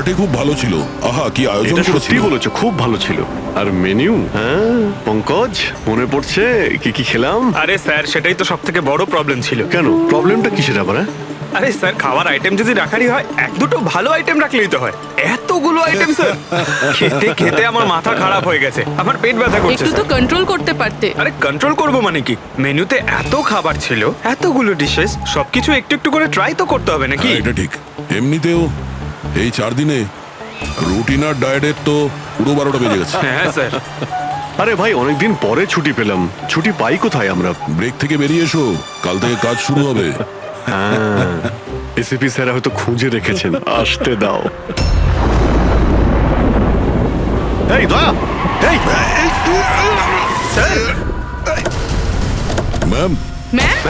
Party খুব ভালো ছিল। আহা, কি আয়োজন এটা সত্যি করেছিল। বলেছো, খুব ভালো ছিল। আর মেনু, হ্যাঁ পঙ্কজ, মনে পড়ছে কি কি খেলাম? আরে স্যার, সেটাই তো সব থেকে বড় প্রবলেম ছিল। কেন, প্রবলেমটা কিসের আবার? হ্যাঁ? আরে স্যার, খাওয়ার আইটেম যদি রাখারই হয়, এক দুটো ভালো আইটেম রাখলেই তো হয়। এতগুলো আইটেম স্যার, খেতে খেতে আমার মাথা খারাপ হয়ে গেছে, আমার পেট ব্যথা করছে একটু তো স্যার। কন্ট্রোল করতে পারতে। আরে কন্ট্রোল করবো মানে কি? মেনুতে এত খাবার ছিল, এতগুলো ডিশেস, সবকিছু একটু একটু করে ট্রাই তো করতে হবে নাকি? হ্যাঁ, এটা ঠিক। এমনিতেও এই 4 দিনে রুটিন আর ডায়েটের তো পুরো 12টা বেজে গেছে। হ্যাঁ স্যার। আরে ভাই, অনেকদিন পরে ছুটি পেলাম, ছুটি পাই কোথায় আমরা? ব্রেক থেকে বেরিয়ে এসো, কাল থেকে কাজ শুরু হবে। এসিপি স্যার হয়তো খুঁজে রেখেছেন, আসতে দাও। এই দয়া, এই ম্যাম, ম্যাম,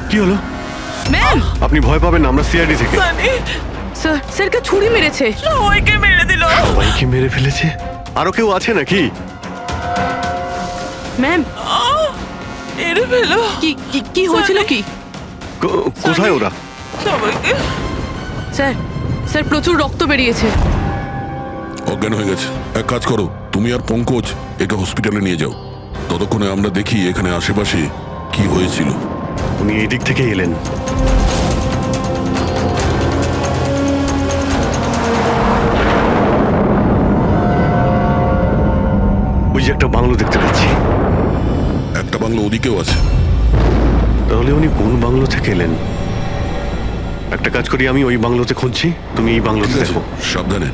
কি হলো? ম্যাম, আপনি ভয় পাবেন না, আমরা সিআইডি থেকে। স্যার, স্যারকে ছুরি মেরেছে। সবাইকে মেরে দিল। সবাইকে মেরে ফেলেছে? আরো কেউ আছে নাকি? ম্যাম, মেরে ফেলো কি কি কি হয়েছিল কি? কোথায় ওরা? সবাইকে। স্যার, স্যার প্রচুর রক্ত বেরিয়েছে। অজ্ঞান হয়ে গেছে। এক কাজ করো, তুমি আর পঙ্কজ একে হসপিটালে নিয়ে যাও। ততক্ষণে আমরা দেখি এখানে আশেপাশে কি হয়েছিল। উনি এই দিক থেকে এলেন। ওই যে একটা বাংলো দেখতে পাচ্ছি। একটা বাংলো ওদিকেও আছে। তাহলে উনি কোন বাংলো থেকে এলেন? একটা কাজ করি, আমি ওই বাংলোতে খুঁজছি, তুমি এই বাংলোতে ঠিক আছে, দেখো। সাবধানে।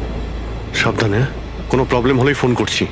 সাবধানে, হ্যাঁ? কোনো প্রবলেম হলেই ফোন করছি।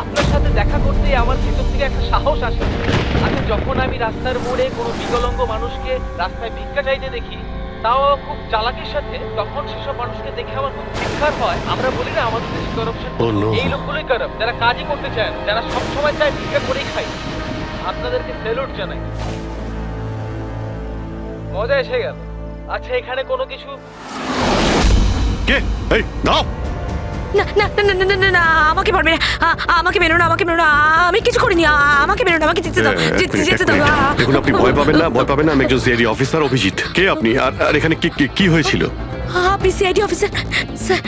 আপনার সাথে দেখা করতেই আমার ভিতর থেকে একটা সাহস আসে। আচ্ছা, যখন আমি রাস্তার মোড়ে কোনো বিকলাঙ্গ মানুষকে রাস্তায় ভিক্ষা চাইতে দেখি, তাও খুব চালাকির সাথে, তখন সেসব মানুষকে দেখে আমার খুব ধিক্কার হয়। আমরা বলি না আমাদের দেশে করাপশন, Oh no! এই লোকগুলোই কারাপ, যারা কাজই করতে চায় না, যারা সবসময় চায় ভিক্ষা করেই খায়। আপনাদেরকে স্যালুট জানাই, মজা এসে গেল। আচ্ছা, এখানে কোনো কিছু কে? এই দাও। না না না না না না না, আমাকে পারবে না, আমাকে মেরো না, আমাকে মেরো না, আমি কিছু করিনি, আমাকে মেরো না, আমাকে যেতে দাও, যেতে দাও। দেখুন, আপনি ভয় পাবেন না, ভয় পাবেন না। আমি একজন সিআইডি অফিসার, অভিজিৎ। কে আপনি? আর এখানে কি হয়েছিল? আপনি CID officer? Sir,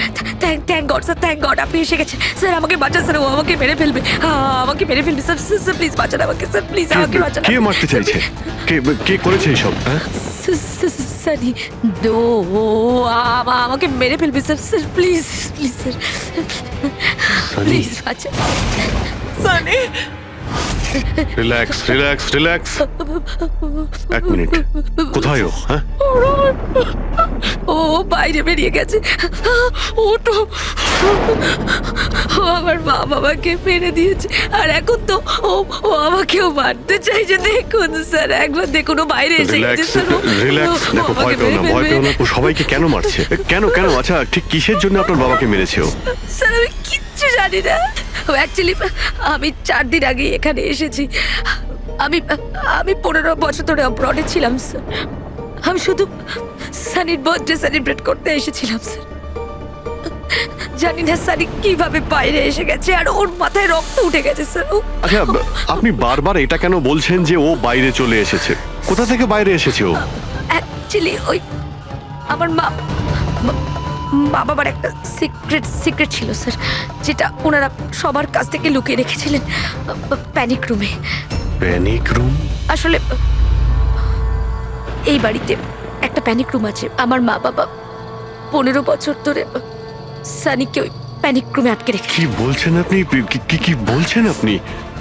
thank god sir, thank god আপনি এসে গেছেন। স্যার আমাকে বাঁচান স্যার, ও আমাকে মেরে ফেলবে, আমাকে মেরে ফেলবে স্যার। স্যার প্লিজ বাঁচান আমাকে স্যার, প্লিজ আমাকে বাঁচান। কে মারতে চাইছে? কে করেছে এইসব? হ্যাঁ, সানি, ও আমাকে মেরে ফেলবে sir. Sir please, please sir, please বাঁচান। Sunny, relax relax relax. এক মিনিট, কোথায় ও? হ্যাঁ, ও বাইরে বেরিয়ে গেছে। ও তো ও আমার মা বাবাকে মেরে দিয়েছে, আর এখন তো ও আমাকেও মারতে চাইছে। দেখুন স্যার, একবার দেখুন, ও বাইরে এসে গেছে রিল্যাক্স স্যার। রিল্যাক্স। দেখো, ভয় পেও না, ভয় পেও না। ও সবাইকে কেন মারছে? কেন? আচ্ছা, ঠিক কিসের জন্য আপনার বাবাকে মেরেছে ও? স্যার আমি কিচ্ছু জানি না। অ্যাকচুয়ালি আমি 4 দিন আগে এখানে এসেছি। আমি 15 বছর ধরে অব্রডে ছিলাম স্যার। আমি শুধু সানির বার্থডে সেলিব্রেট করতে এসেছিলাম স্যার। জানি না সানি কিভাবে বাইরে এসে গেছে, আর ওর মাথায় রক্ত উঠে গেছে স্যার। আচ্ছা, আপনি বারবার এটা কেন বলছেন যে ও বাইরে চলে এসেছে? কোথা থেকে বাইরে এসেছে ও? অ্যাকচুয়ালি ওই আমার মা বাবার একটা সিক্রেট ছিল স্যার, যেটা ওনারা সবার কাছ থেকে লুকিয়ে রেখেছিলেন প্যানিক রুমে। Panic room? আসলে এই বাড়িতে একটা প্যানিক রুম আছে। আমার মা বাবা 15 বছর ধরে সানিকে ওই প্যানিক রুমে আটকে রেখেছে। কি বলছেন আপনি? কি বলছেন আপনি?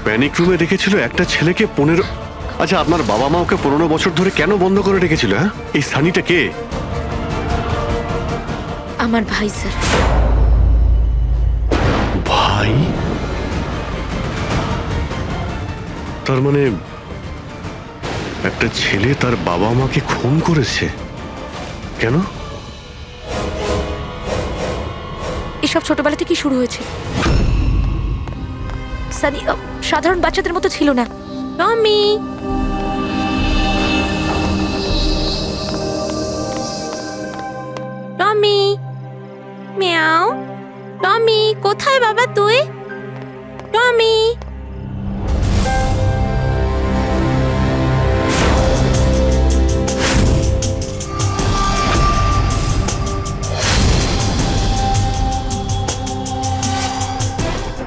প্যানিক রুমে রেখেছিল একটা ছেলেকে 15? আচ্ছা, আপনার বাবা মা ওকে 15 বছর ধরে কেন বন্ধ করে রেখেছিল? হ্যাঁ, এই সানিটা কে? আমার ভাই স্যার। ভাই? তার মানে একটা ছেলে তার বাবা মাকে খুন করেছে? কেন? এসব ছোটবেলা থেকেই শুরু হয়েছে। সানি সাধারণ বাচ্চাদের মতো ছিল না। টমি, টমি, মিয়াও। টমি, কোথায় বাবা তুই? টমি।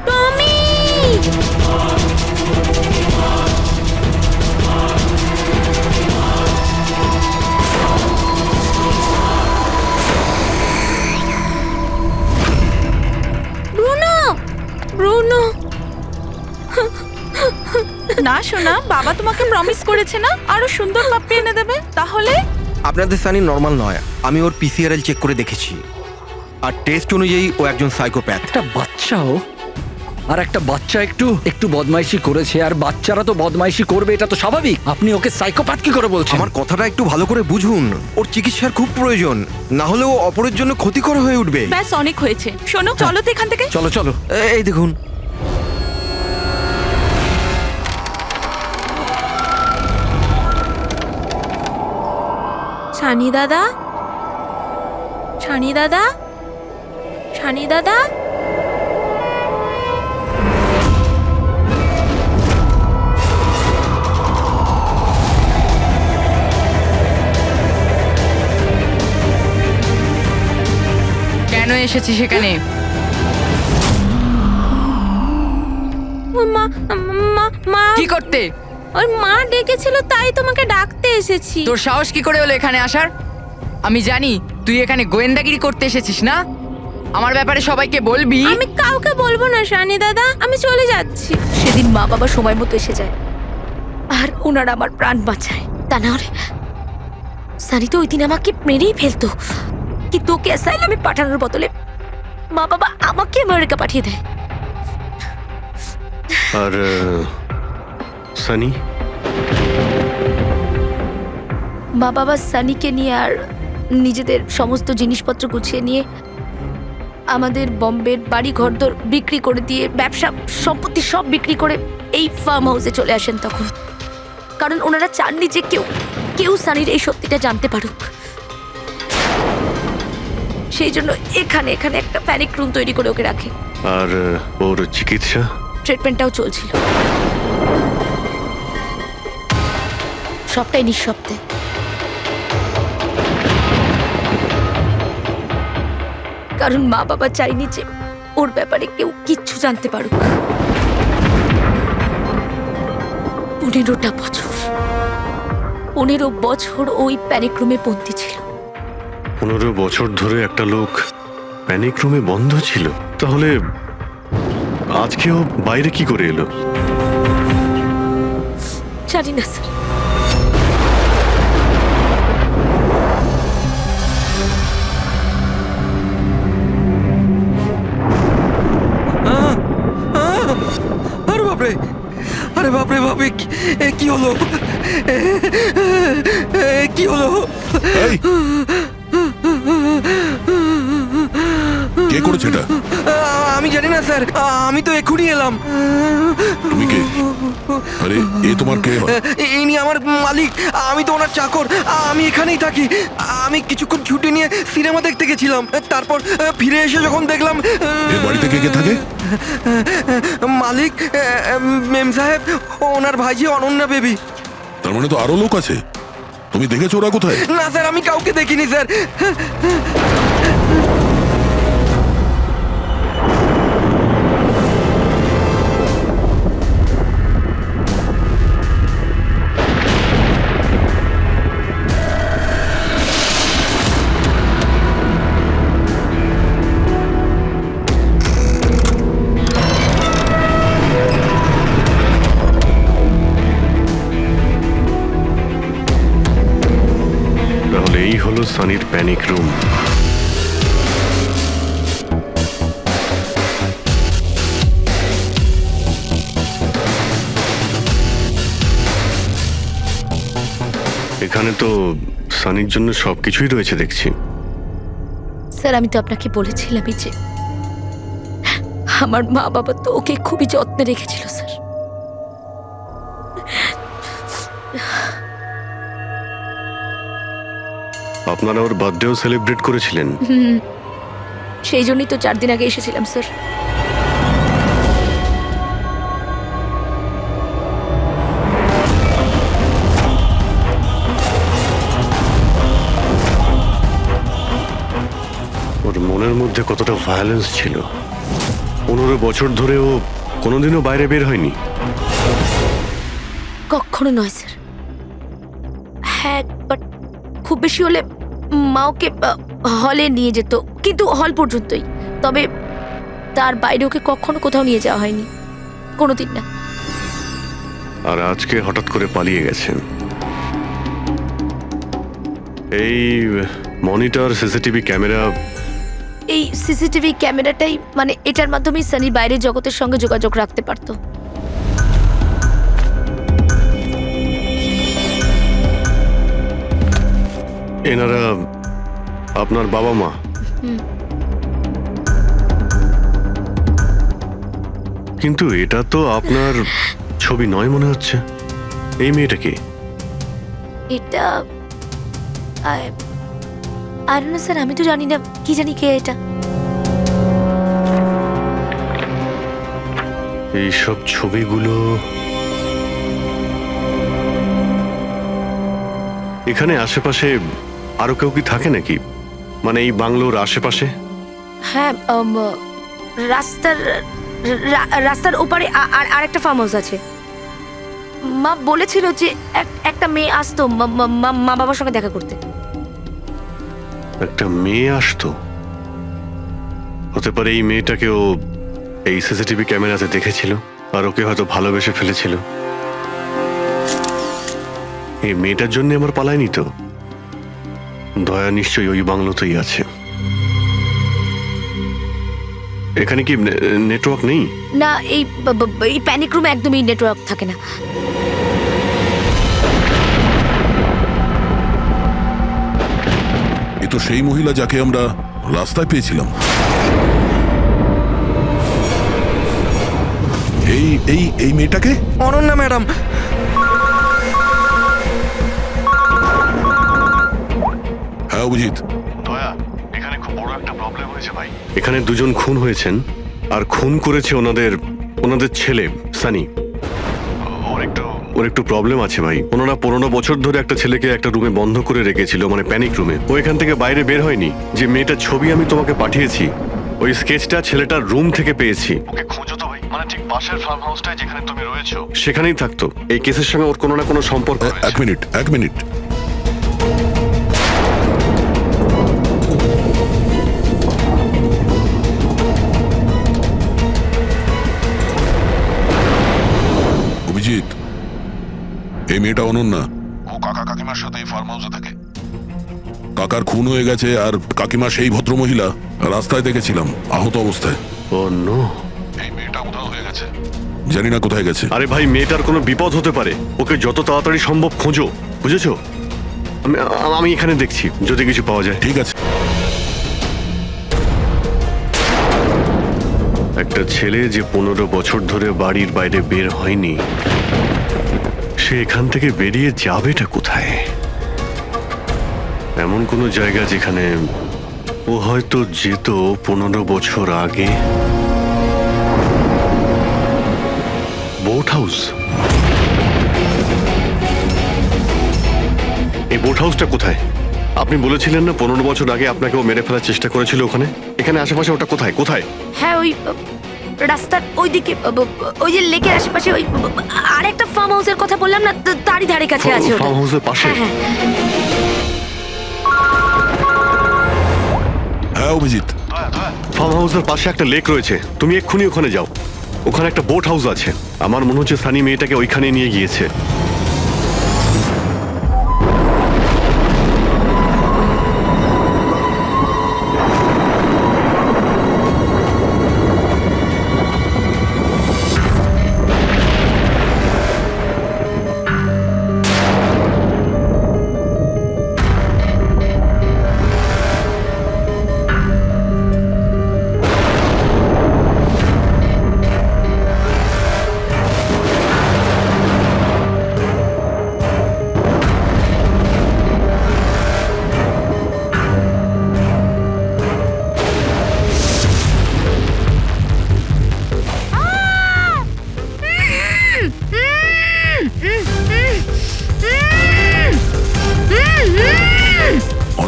টমি! ব্রুনো! ব্রুনো! না শোনা, বাবা তোমাকে প্রমিস করেছে না আরো সুন্দর পাপ্পি এনে দেবে। তাহলে আপনাদের সানি নর্মাল নয়, আমি ওর পিসিআরএল চেক করে দেখেছি, আর টেস্ট অনুযায়ী ও একজন সাইকোপ্যাথ। একটা বাচ্চাও, আর একটা বাচ্চা একটু একটু বদমাইশি করেছে, আর বাচ্চারা তো বদমাইশি করবে, এটা তো স্বাভাবিক। আপনি ওকে সাইকোপ্যাথ কি করে বলছেন? আমার কথাটা একটু ভালো করে বুঝুন, ওর চিকিৎসার খুব প্রয়োজন, না হলে ও অপরের জন্য ক্ষতিকর হয়ে উঠবে। ব্যাস অনেক হয়েছে, শোনো চলো তো এখান থেকে। চলো চলো। এই দেখুন, ছানি দাদা, ছানি দাদা, ছানি দাদা। কেন এসেছি সেখানে? ওর মা, মা, মা, কি করতে? ওর মা ডেকেছিল তাই তোমাকে ডাকতে এসেছি। তোর সাহস কি করে হলো এখানে আসার? আমি জানি তুই এখানে গোয়েন্দাগিরি করতে এসেছিস না। আমার ব্যাপারে সবাইকে বলবি। আমি কাউকে বলবো না শানি দাদা, আমি চলে যাচ্ছি। সেদিন মা বাবা সময় মতো এসে যায় আর ওনারা আমার প্রাণ বাঁচায়। তা না হলে সানি তো ওই দিন আমাকে মেরেই ফেলতো, কিন্তু ওকে অ্যাসাইলামে পাঠানোর বদলে মা বাবা আমাকে আমেরিকা পাঠিয়ে দেয়। আর সানি? মা বাবা সানিকে নিয়ে আর নিজেদের সমস্ত জিনিসপত্র গুছিয়ে নিয়ে আমাদের বম্বের বাড়ি ঘরদোর বিক্রি করে দিয়ে, ব্যবসা সম্পত্তি সব বিক্রি করে এই ফার্ম হাউসে চলে আসেন তখন। কারণ ওনারা চাননি যে কেউ সানির এই সত্যিটা জানতে পারুক। সেই জন্য এখানে একটা প্যানিক রুম তৈরি করে ওকে রাখে। আর ওর চিকিৎসা? ট্রিটমেন্টটাও চলছিল, সবটাই নিঃশব্দে। কারণ মা বাবা চাইনি যে ওর ব্যাপারে কেউ কিচ্ছু জানতে পারুক। 15 বছর ওই প্যানিক রুমে বন্দী ছিল। 15 বছর ধরে একটা লোক প্যানিক রুমে বন্ধ ছিল, তাহলে আজকেও বাইরে কি করে এলো? জানি না স্যার। আরে বাপরে, আরে বাপরে বাপরে, কি হলো? কি হলো? এই, কে করেছে এটা? আমি জানি না স্যার, আমি তো এক্ষুনি এলাম। তুমি কে? আরে এ তোমার কে হয়? ইনি আমার মালিক, আমি তো ওনার চাকর। আমি এখানেই থাকি। আমি কিছুক্ষণ ছুটি নিয়ে সিনেমা দেখতে গেছিলাম, তারপর ফিরে এসে যখন দেখলাম এ বাড়িতে কে কে থাকে? মালিক, মেম সাহেব, ওনার ভাইজি অনন্যা বেবি। তার মানে তো আরো লোক আছে। তুমি দেখেছো ওরা কোথায়? না স্যার, আমি কাউকে দেখিনি স্যার। সানির panic room. এখানে তো সানির জন্য সবকিছুই রয়েছে দেখছি। স্যার আমি তো আপনাকে বলেছিলামই যে আমার মা বাবা তো ওকে খুবই যত্নে রেখেছিল স্যার। আপনারা ওর বার্থডেও সেলিব্রেট করেছিলেন? সেই জন্যই তো 4 দিন আগে এসেছিলাম স্যার। ওর মনের মধ্যে কতটা ভায়োলেন্স ছিল। 15 বছর ধরে ও কোনোদিনও বাইরে বের হয়নি। কখনো নয় স্যার। হ্যাঁ বাট খুব বেশি হলে মা ওকে হলে নিয়ে যেত, কিন্তু হল পর্যন্তই। তবে তার বাইরে ওকে কখনো কোথাও নিয়ে যাওয়া হয়নি, কোনোদিন না। আর আজকে হঠাৎ করে পালিয়ে গেছেন। এই মনিটর, সিসিটিভি ক্যামেরা, এই সিসিটিভি ক্যামেরাটাই মানে এটার মাধ্যমেই সানি বাইরের জগতের সঙ্গে যোগাযোগ রাখতে পারতো। এনারা আপনার বাবা মা? কিন্তু এটা তো আপনার ছবি নয় মনে হচ্ছে। এই মেয়েটা কি? এটা আর না স্যার, আমি তো জানি না, কি জানি কে এটা। এইসব ছবিগুলো এখানে আশেপাশে আরো কেউ কি থাকে নাকি? মানে এই বাংলোর আশেপাশে? হ্যাঁ রাস্তার ওপারে আর একটা ফার্ম হাউস আছে। মা বলেছিল যে একটা মেয়ে আসতো মা বাবার সঙ্গে দেখা করতে। একটা মেয়ে আসতো? হতে পারে এই মেয়েটাকে ও এই সিসিটিভি ক্যামেরাতে দেখেছিল আর ওকে হয়তো ভালোবেসে ফেলেছিল। এই মেয়েটার জন্য আমার পালায়নি তো। দয়া নিশ্চয়ই ওই বাংলোতেই আছে। এখানে কি নেটওয়ার্ক নেই? না, এই প্যানিক রুমে একদমই নেটওয়ার্ক থাকে না। এ তো সেই মহিলা যাকে আমরা রাস্তায় পেয়েছিলাম। এই এই এই মেয়েটাকে? অনন্যা ম্যাডাম। হ্যাঁ অভিজিৎ। দয়া, এখানে খুব বড় একটা প্রবলেম হয়েছে ভাই। এখানে দুজন খুন হয়েছেন আর খুন করেছে ওনাদের ছেলে সানি। ওর একটু প্রবলেম আছে ভাই। ওনারা 15 বছর ধরে একটা ছেলেকে একটা রুমে বন্ধ করে রেখেছিল, মানে প্যানিক রুমে। ও এখান থেকে বাইরে বের হয়নি। যে মেয়েটার ছবি আমি তোমাকে পাঠিয়েছি, ওই স্কেচটা ছেলেটার রুম থেকে পেয়েছি। ওকে খোঁজো তো ভাই, মানে ঠিক পাশের ফার্ম হাউসটায় যেখানে তুমি রয়েছো সেখানেই থাকতো। এই কেসের সঙ্গে ওর কোনো না কোনো সম্পর্ক রয়েছে। এক মিনিট। অভিজিৎ, এই মেয়েটা অনন্যা। ও কাকা কাকিমার সাথে এই ফার্ম হাউসে থাকে। কাকার খুন হয়ে গেছে আর কাকিমা সেই ভদ্রমহিলা রাস্তায় দেখেছিলাম আহত অবস্থায়। ও নো, এই মেয়েটা উধাও হয়ে গেছে, জানি না কোথায় গেছে। আরে ভাই, মেয়েটার কোনো বিপদ হতে পারে। ওকে যত তাড়াতাড়ি সম্ভব খোঁজো, বুঝেছো? আমি এখানে দেখছি যদি কিছু পাওয়া যায়। ঠিক আছে। একটা ছেলে যে 15 বছর ধরে বাড়ির বাইরে বের হয়নি, সে এখান থেকে বেরিয়ে যাবেটা কোথায়? এমন কোনো জায়গা যেখানে ও হয়তো যেত 15 বছর আগে। Boat house. এই বোট হাউসটা কোথায়? আপনি বলেছিলেন না 15 বছর আগে আপনাকে ও মেরে ফেলার চেষ্টা করেছিল ওখানে। এখানে আশেপাশে ওটা কোথায়? হ্যাঁ ওই রাস্তার ওইদিকে, ওই যে লেকের আশেপাশে, ওই আরেকটা ফার্ম হাউসের কথা বললাম না, তারই ধারে কাছে আছে ওটা। ফার্ম হাউসের পাশে? হ্যাঁ। হ্যাঁ অভিজিৎ, ফার্ম হাউসের পাশে একটা লেক রয়েছে। তুমি এক্ষুনি ওখানে যাও। ওখানে একটা বোট হাউস আছে। আমার মনে হচ্ছে সানি মেয়েটাকে ওইখানে নিয়ে গিয়েছে।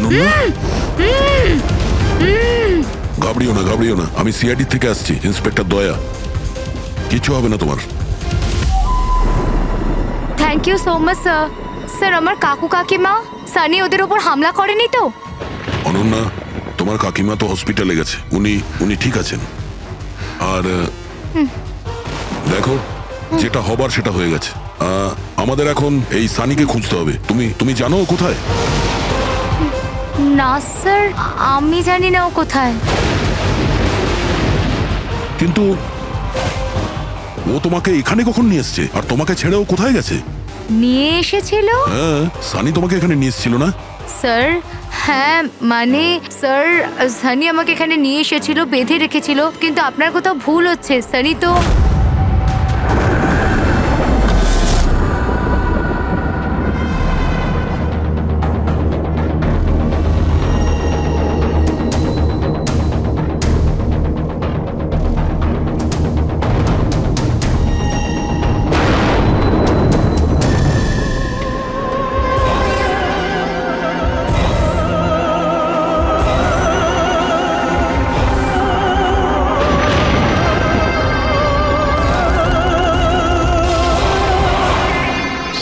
অনন্যা ঘাবড়িও না আমি সিআইডি থেকে আসছি, ইন্সপেক্টর দয়া। কিছু হবে না তোমার। Thank you so much sir. Sir আমার কাকু কাকিমা সানি ওদের উপর হামলা করেনি তো? অনন্যা, তোমার কাকিমা তো হসপিটালে গেছে, উনি ঠিক আছেন। আর দেখো, যেটা হবার সেটা হয়ে গেছে। আমাদের এখন এই সানিকে খুঁজতে হবে। তুমি জানো ও কোথায়? না স্যার, আমি জানি না ও কোথায়। কিন্তু ও তোমাকে এখানে কখন নিয়ে এসছে, আর তোমাকে ছেড়ে ও কোথায় গেছে? নিয়ে এসেছিল? হ্যাঁ, সানি তোমাকে এখানে নিয়ে এসেছিল না? স্যার হ্যাঁ, মানে স্যার সানি আমাকে এখানে নিয়ে এসেছিল, বেঁধে রেখেছিল, কিন্তু আপনার কোথাও ভুল হচ্ছে। সানি তো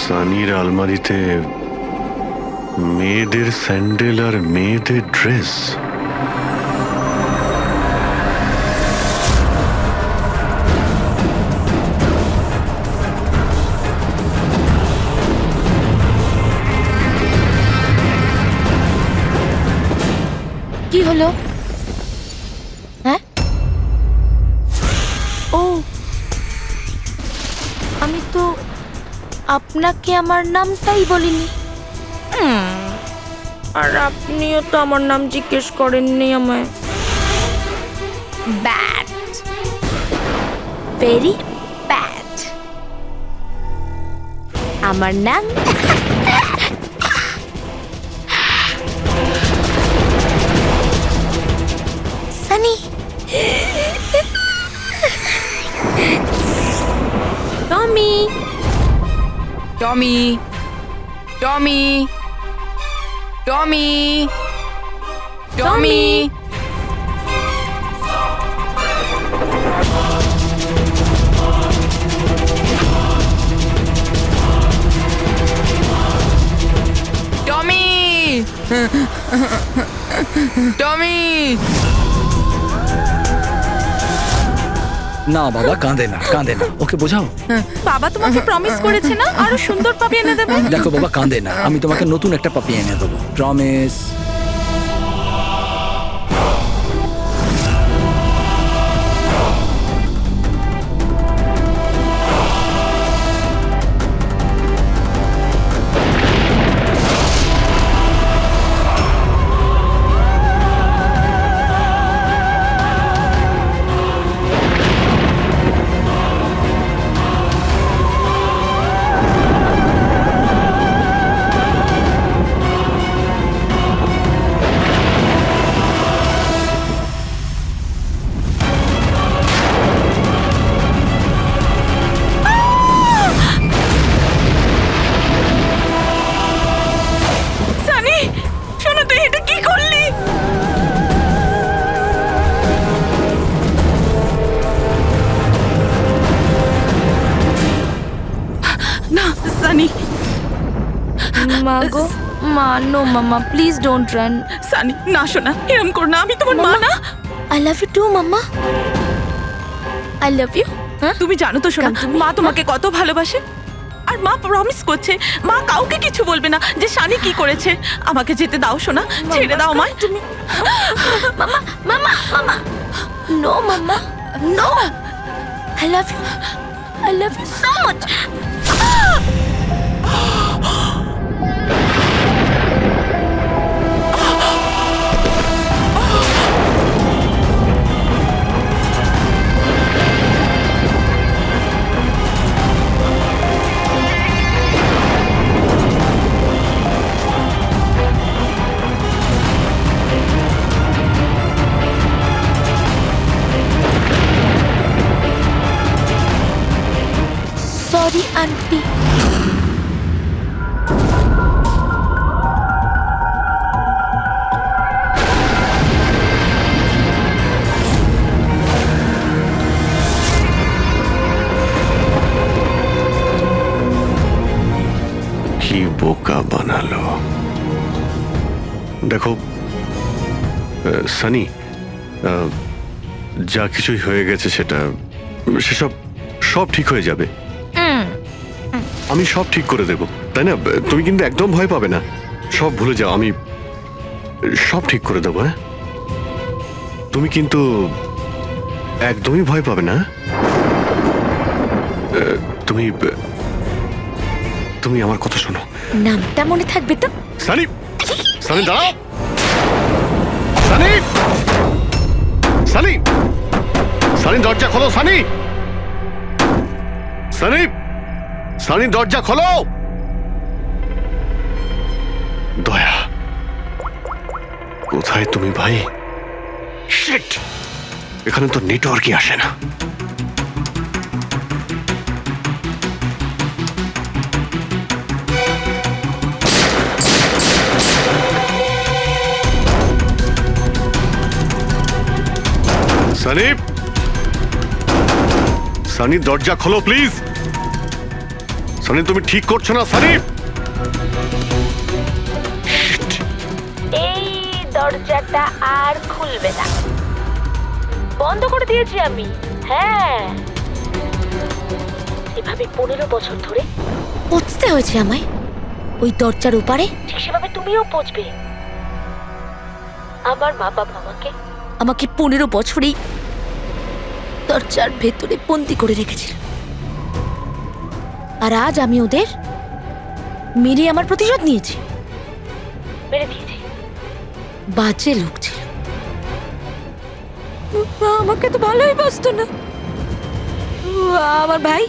সানির আলমারিতে মেয়েদের স্যান্ডেল আর মেয়েদের ড্রেস। কি হলো? হ্যাঁ, ও আমি তো আপনাকে আমার নামটাই বলিনি। আর আপনিও তো আমার নাম জিজ্ঞেস করেননি আমায়। Bad, very bad. আমার নাম সানি। টমি, টমি, টমি, টমি, টমি। টমি, টমি। না বাবা, কাঁদে না। ওকে বোঝাও। বাবা তোমাকে প্রমিস করেছে না আরো সুন্দর পাপি এনে দেবে? দেখো বাবা, কাঁদে না। আমি তোমাকে নতুন একটা পাপি এনে দেবো, প্রমিস। সানি, শোনো, তুই এটা কি করলি? না সানি, মা গো, মা, নো মামা, প্লিজ ডোন্ট রান। সানি না, শোনা, এরম কর না। আমি তোমার মা না? I love you too mamma, I love you. তুমি জানো তো শোনা, মা তোমাকে কত ভালোবাসে। আর মা প্রমিস করছে মা কাউকে কিছু বলবে না যে সানি কি করেছে। আমাকে যেতে দাও শোনা, ছেড়ে দাও মা। তুমি মামা, মামা, মামা, no mamma, no, I love you so much. Sorry aunty. বোকা বানালো। দেখো সানি, যা কিছুই হয়ে গেছে সেসব সব ঠিক হয়ে যাবে। আমি সব ঠিক করে দেব, তাই না? তুমি কিন্তু একদম ভয় পাবে না, সব ভুলে যাও, আমি সব ঠিক করে দেবো। হ্যাঁ, তুমি কিন্তু একদমই ভয় পাবে না। তুমি তুমি আমার কথা শোনো। নামটা মনে থাকবে তো? সানি, সানি দাঁড়াও। সানি, সানি, সানি দরজা খোলো। সানি, সানি, সানি দরজা খোলো। দয়া, কোথায় তুমি ভাই? শিট, এখানে তো নেটওয়ার্কই আসে না। সানি, সানি দরজা খোলো প্লিজ। সানি, তুমি ঠিক করছো না সানি। এই দরজাটা আর খুলবে না, বন্ধ করে দিয়েছি আমি। হ্যাঁ, এভাবে 15 বছর ধরে পচতে হয়েছে আমায় ওই দরজার ওপারে, ঠিক সেভাবে তুমিও পচবে। আমার মা বাবা আমাকে 15 বছরই দরজার ভেতরে বন্দি করে রেখেছিল, আর আজ আমি ওদের মেরে আমার প্রতিশোধ নিয়েছি। মেরে দিয়েছি। বাজে লোক ছিল, আমাকে তো ভালোই বাসতো না। আমার ভাই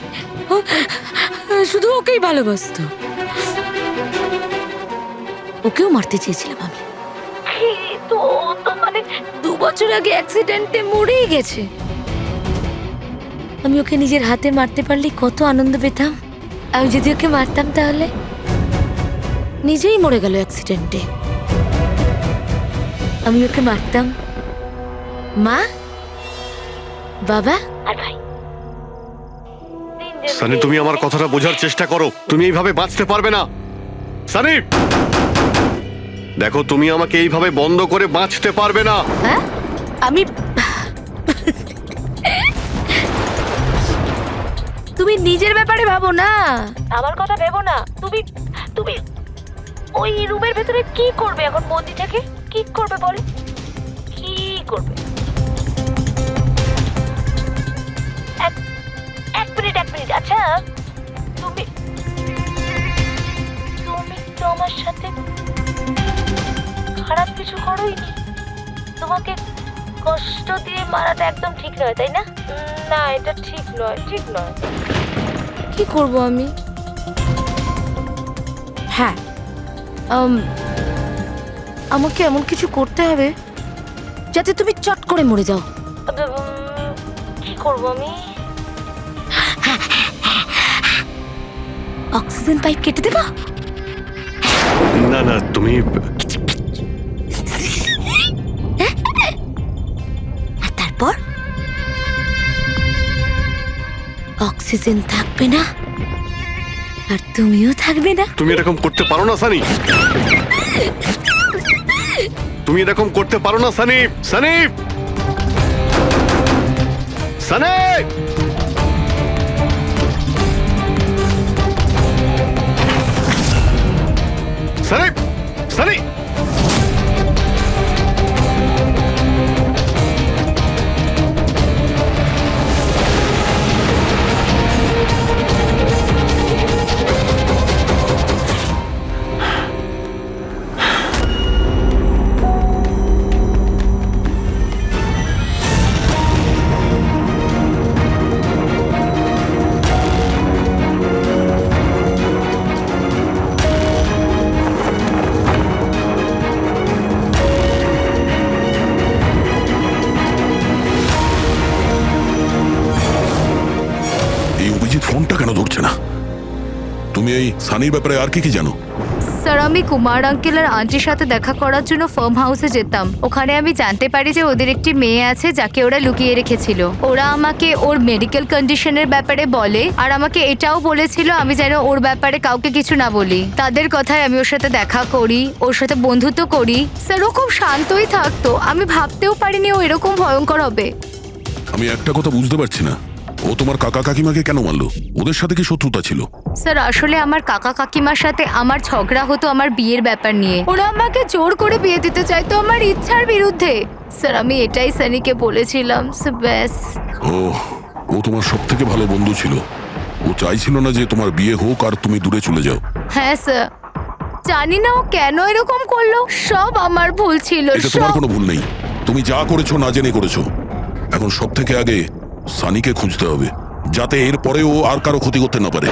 শুধু ওকেই ভালোবাসতো, ওকেও মারতে চেয়েছিলাম আমি, তো 2 বছর আগে অ্যাক্সিডেন্টে মরেই গেছে। আমি ওকে নিজের হাতে মারতে পারলে কত আনন্দ পেতাম। আমি যদি ওকে মারতাম তাহলে নিজেই মরে গেল অ্যাক্সিডেন্টে। আমি ওকে মারতাম, মা, বাবা আর ভাই। সানি, তুমি আমার কথাটা বোঝার চেষ্টা করো। তুমি এইভাবে বাঁচতে পারবে না সানি। দেখো, তুমি আমাকে এইভাবে বন্ধ করে বাঁচতে পারবে না। হ্যাঁ, আমি তুমি নিজের ব্যাপারে ভাবো না, আমার কথা ভেবো না। তুমি তুমি ওই রুমের ভেতরে কি করবে এখন? বন্দি থেকে কি করবে বল? কি করবে? এক মিনিট। আচ্ছা, তুমি তো আমার সাথে খারাপ কিছু করোইনি। তোমাকে কষ্ট দিয়ে মারাটা একদম ঠিক নয়, তাই না? না, এটা ঠিক নয়। কি করব আমি? হ্যাঁ, আমাকে এমন কিছু করতে হবে যাতে তুমি চট করে মরে যাও। কি করব আমি? অক্সিজেন পাইপ কেটে দেবো? না না, তুমি আর তারপর অক্সিজেন থাকবে না, আর তুমিও থাকবে না। তুমি এরকম করতে পারো না সানি। তুমি এরকম করতে পারো না সানি। সানি, সানি, সানি, সানি। এই অভিজিৎ ফোনটা কেন ধরছে না? তুমি এই সানির ব্যাপারে আর কি কি জানো? স্যার আমি কুমার আঙ্কেল আর আন্টির সাথে দেখা করার জন্য ফার্ম হাউসে যেতাম। ওখানে আমি জানতে পারি যে ওদের একটি মেয়ে আছে যাকে ওরা লুকিয়ে রেখেছিল। ওরা আমাকে ওর মেডিকেল কন্ডিশনের ব্যাপারে বলে আর আমাকে এটাও বলেছিল আমি যেন ওর ব্যাপারে কাউকে কিছু না বলি। তাদের কথায় আমি ওর সাথে দেখা করি, ওর সাথে বন্ধুত্ব করি। স্যার ও খুব শান্তই থাকতো, আমি ভাবতেও পারিনি ও এরকম ভয়ঙ্কর হবে। আমি একটা কথা বুঝতে পারছি না, ও তোমার কাকা কাকিমাকে কেন মারলো? ওদের সাথে কি শত্রুতা ছিল? স্যার আসলে আমার কাকা কাকিমার সাথে আমার ঝগড়া হতো আমার বিয়ের ব্যাপার নিয়ে। ওরা আমাকে জোর করে বিয়ে দিতে চাইতো আমার ইচ্ছার বিরুদ্ধে। স্যার আমি এটাই সানিকে বলেছিলাম। ব্যাস। ও তোমার সব থেকে ভালো বন্ধু ছিল। ও চাইছিল না যে তোমার বিয়ে হোক আর তুমি দূরে চলে যাও। হ্যাঁ স্যার, জানি না ও কেন এরকম করলো। সব আমার ভুল ছিল। এটা তোমার কোনো ভুল নেই, তুমি যা করেছো না জেনে করেছো। এখন সব থেকে আগে সানিকে খুঁজতে হবে, যাতে এর পরে ও আর কারো ক্ষতি করতে না পারে।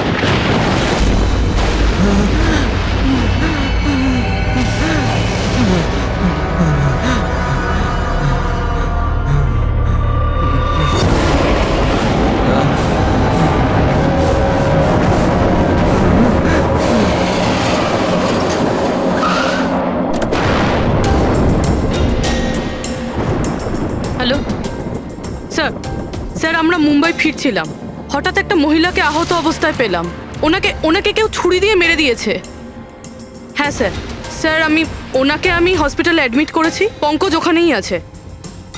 হ্যালো স্যার, স্যার আমরা মুম্বাই ফিরছিলাম, হঠাৎ একটা মহিলাকে আহত অবস্থায় পেলাম। ওনাকে কেউ ছুরি দিয়ে মেরে দিয়েছে। হ্যাঁ স্যার, স্যার ওনাকে হসপিটালে অ্যাডমিট করেছি। পঙ্কজ ওখানেই আছে।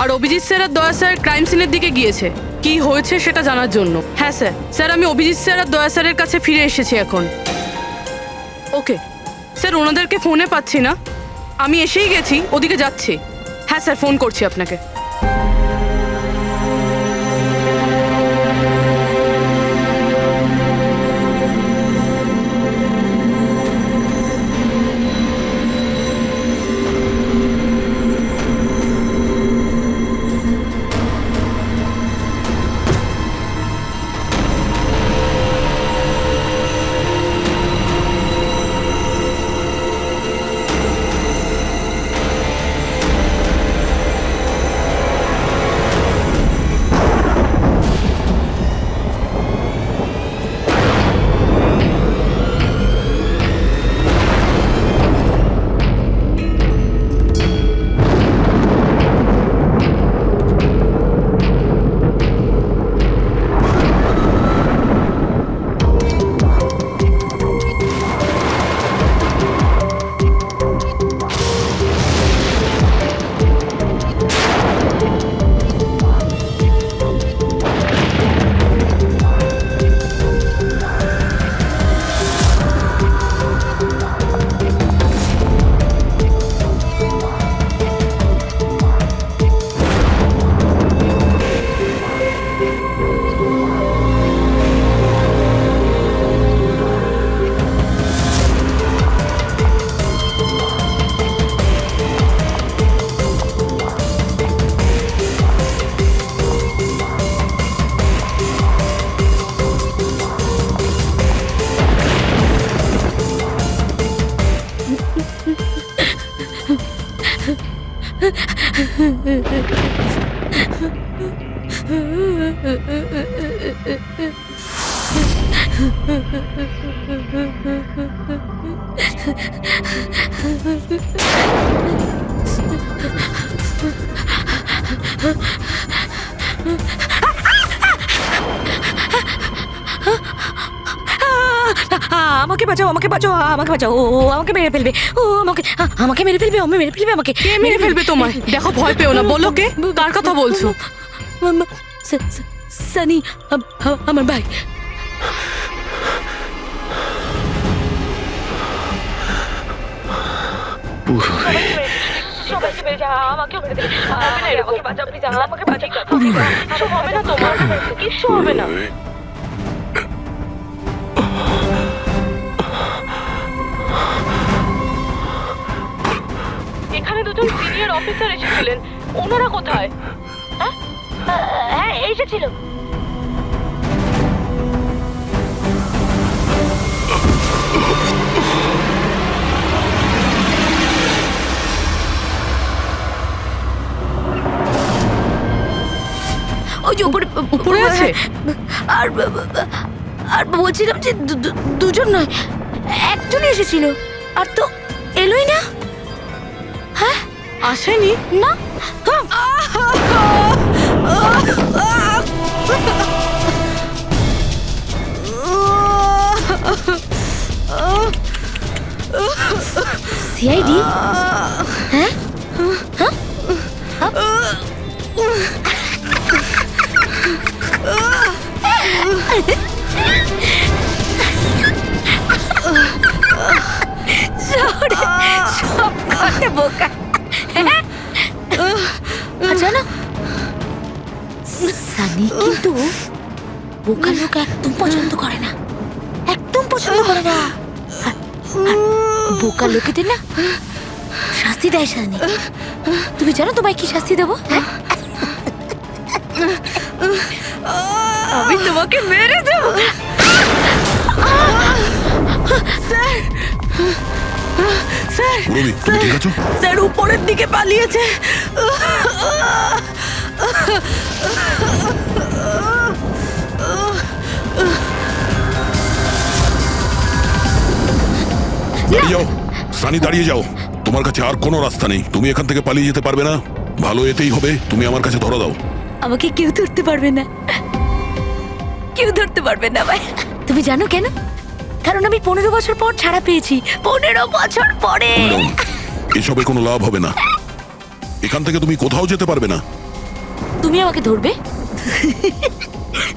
আর অভিজিৎ স্যার আর দয়া স্যার ক্রাইম সিনের দিকে গিয়েছে কি হয়েছে সেটা জানার জন্য। হ্যাঁ স্যার, স্যার আমি অভিজিৎ স্যার আর দয়া স্যারের কাছে ফিরে এসেছি এখন। ওকে স্যার, ওনাদেরকে ফোনে পাচ্ছি না, আমি এসেই গেছি, ওদিকে যাচ্ছি। হ্যাঁ স্যার, ফোন করছি আপনাকে। আমাকে বাঁচাও, আমাকে বাঁচাও, আমাকে বাঁচাও। ও আমাকে মেরে ফেলবে, ও আমাকে মেরে ফেলবে, মেরে ফেলবে আমাকে। কে মেরে ফেলবে তোমায়? দেখো, ভয় পেও না। বলো কে, কার কথা বলছো? সানি, আমার ভাই। আমাকে মেরে দেবে, আমাকে বাঁচাও প্লিজ, আমাকে বাঁচাও। কিছু হবে না তোমার, কিছু হবে না। এখানে দুজন সিনিয়র অফিসার এসেছিলেন, ওনারা কোথায়? হ্যাঁ এসেছিল। ওই যে উপরে উপরে আছে? আর আর বলছিলাম যে দুজন নয়, একজনই এসেছিল, আর তো এলোই না। হ্যাঁ, আসেনি? না। সিআইডি? হ্যাঁ? শহরে সব কটা বোকা। হ্যাঁ? আর জানো, সানি কিন্তু বোকা লোক একদম পছন্দ করে না, একদম পছন্দ করে না। আর বোকা লোকেদের না শাস্তি দেয় সানি। তুমি জানো তোমায় কি শাস্তি দেবো? হ্যাঁ? আমি তোমাকে মেরে দেবো। পুরবি, তুমি ঠিক আছো? স্যার উপরের দিকে পালিয়েছে। দাঁড়িয়ে যাও সানি, দাঁড়িয়ে যাও। তোমার কাছে আর কোনো রাস্তা নেই, তুমি এখান থেকে পালিয়ে যেতে পারবে না। ভালো এতেই হবে, তুমি আমার কাছে ধরা দাও। আমাকে কেউ ধরতে পারবে না, কেউ ধরতে পারবে না ভাই। তুমি জানো কেন? কারণ আমি 15 বছর পর ছাড়া পেয়েছি। 15 বছর পরে। এসবে কোনো লাভ হবে না, এখান থেকে তুমি কোথাও যেতে পারবে না। তুমি আমাকে ধরবে?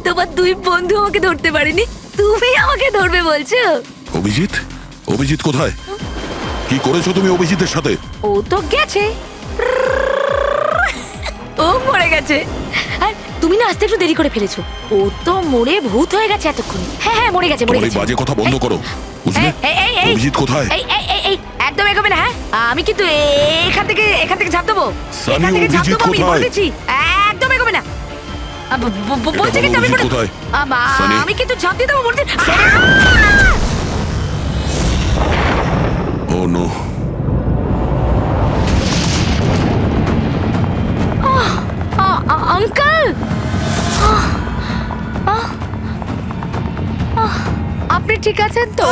তোমার দুই বন্ধু আমাকে ধরতে পারেনি, তুমি আমাকে ধরবে বলছো? অভিজিৎ, অভিজিৎ কোথায়? কি করেছো তুমি অভিজিতের সাথে? ও তো গেছে, ও মরে গেছে। আর তুমি না আসতে একটু দেরি করে ফেলেছো। ও তো মরে ভূত হয়ে গেছে এতক্ষণ। হ্যাঁ হ্যাঁ, মরে গেছে, মরে তোমার এই গেছে। বাজে কথা বন্ধ করো, বুঝলে? অভিজিৎ কোথায়? এই একদম এগোবে না। হ্যাঁ, আমি কিন্তু এখান থেকে ঝাঁপ দেবো। সানি, এখান থেকে ঝাঁপ অভিজিৎ দেবো, আমি কোথায়? বলে দিচ্ছি। একদম এগোবে না। বলছি এটা কিন্তু বলো, আমি অভিজিৎ কোথায়? সানি। আমি কিন্তু ঝাঁপ দিয়ে দেবো বলছি। ও নো, আঙ্কেল, আপনি ঠিক আছেন তো?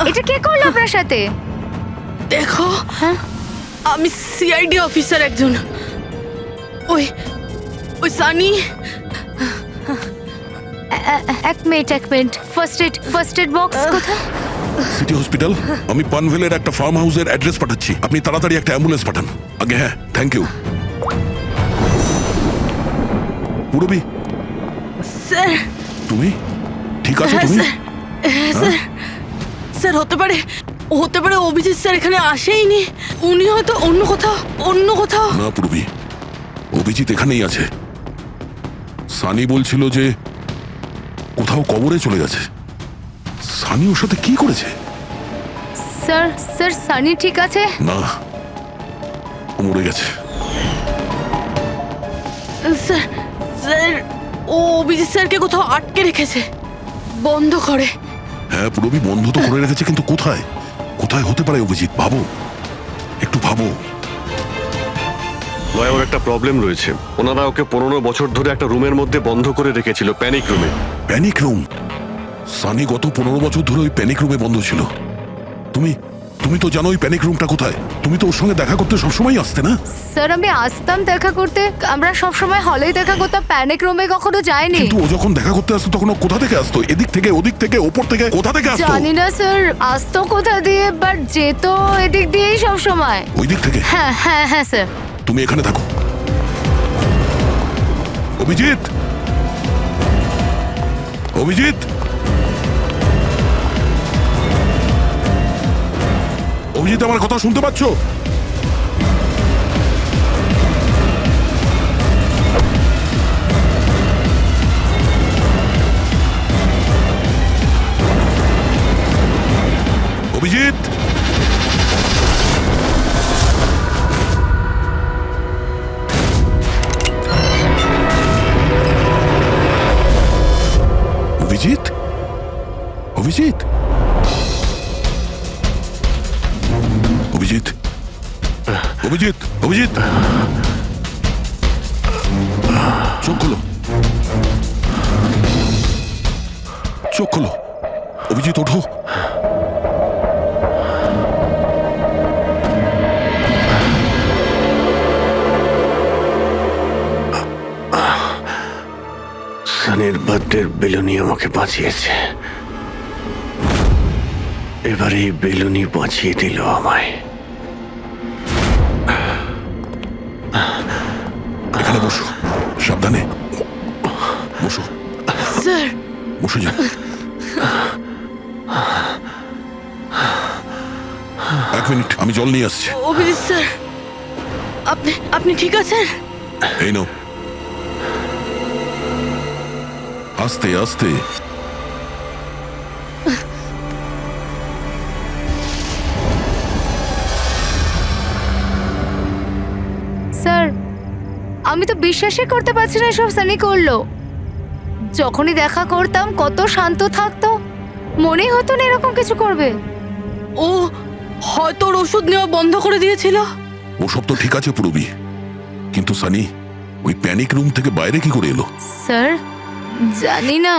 এটা কে করলো আপনার সাথে? দেখো, হ্যাঁ? আমি সিআইডি অফিসার একজন। ওই ওই সানি। এক মিনিট, ফার্স্ট এড বক্স কোথায়? City hospital. আমি পানভেলের একটা ফার্ম হাউসের অ্যাড্রেস পাঠাচ্ছি, আপনি তাড়াতাড়ি একটা অ্যাম্বুলেন্স পাঠান। আগে হ্যাঁ, থ্যাংক ইউ। Purabi, sir. তুমি ঠিক আছো? হ্যাঁ তুমি স্যার, হ্যাঁ স্যার। স্যার হতে পারে অভিজিৎ স্যার এখানে আসেইনি। উনি হয়তো অন্য কোথাও। না পুরবি, অভিজিৎ এখানেই আছে। সানি বলছিল যে কোথাও কবরে চলে গেছে। সানি ওর সাথে কি করেছে? স্যার সানি ঠিক আছে? না, ও মরে গেছে। স্যার ও অভিজিৎ স্যারকে কোথাও আটকে রেখেছে, বন্ধ করে। হ্যাঁ পুরবি, বন্ধ তো করে রেখেছে, কিন্তু কোথায়? কোথায় হতে পারে অভিজিৎ? ভাবো, একটু ভাবো। লয়, ওর একটা প্রবলেম রয়েছে। ওনারা ওকে 15 বছর ধরে একটা রুমের মধ্যে বন্ধ করে রেখেছিল, প্যানিক রুমে। Panic room? সানি গত 15 বছর ধরে ওই প্যানিক রুমে বন্ধ ছিল। তুমি তো জানো ওই প্যানিক রুমটা কোথায়। তুমি তো ওর সঙ্গে দেখা করতে সবসময় আসতে না? স্যার আমি আসতাম দেখা করতে, আমরা সব সময় হলেই দেখা করতাম, প্যানিক রুমে কখনো যাইনি। কিন্তু ও যখন দেখা করতে আসতো তখন ও কোথা থেকে আসতো? এদিক থেকে, ওদিক থেকে, ওপর থেকে, কোথা থেকে আসতো? জানি না স্যার, আসতো কোথা দিয়ে, বাট যেত এদিক দিয়েই সব সময়। ওই দিক থেকে? হ্যাঁ স্যার। তুমি এখানে থাকো। অভিজিৎ, অভিজিৎ, অভিজিৎ, আমার কথা শুনতে পাচ্ছো? অভিজিৎ, অভিজিৎ, অভিজিৎ, অভিজিৎ, অভিজিৎ, অভিজিৎ, চোখ খোলো। চোখ খোলো। অভিজিৎ, ওঠো। সানির বার্থডের বেলুনি আমাকে বাঁচিয়েছে, এবার এই বেলুনি বাঁচিয়ে দিল আমায়। এখানে বসো, সাবধানে বসো। স্যার বসে যাও। এক মিনিট, আমি জল নিয়ে আসছি। অভিজিৎ স্যার, আপনি আপনি ঠিক আছেন? এই নাও। আস্তে আস্তে। স্যার, আমি তো বিশ্বাসই করতে পারছি না সব সানি করলো। যখনই দেখা করতাম কত শান্ত থাকতো, মনেই হতো না এরকম কিছু করবে। ও হয়তো ওর ওষুধ নেওয়া বন্ধ করে দিয়েছিল। ওসব তো ঠিক আছে পুরবি, কিন্তু সানি ওই প্যানিক রুম থেকে বাইরে কি করে এলো? স্যার, জানি না।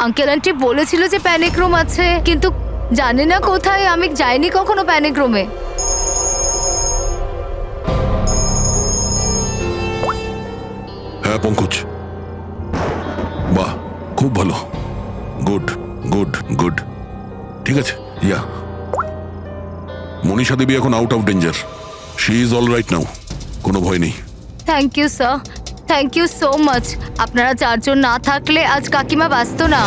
আঙ্কেল আন্টি বলেছিল যে প্যানিক রুম আছে, কিন্তু জানি না কোথায়। আমি যাইনি কখনো প্যানিক রুমে। হ্যাঁ পঙ্কজ, বাহ, খুব ভালো। Good good good. ঠিক আছে, ইয়া। মনীষা দেবী এখন out of danger. She is all right now, কোনো ভয় নেই। Thank you sir, thank you so much. আপনারা চারজন না থাকলে আজ কাকিমা বাঁচতো না।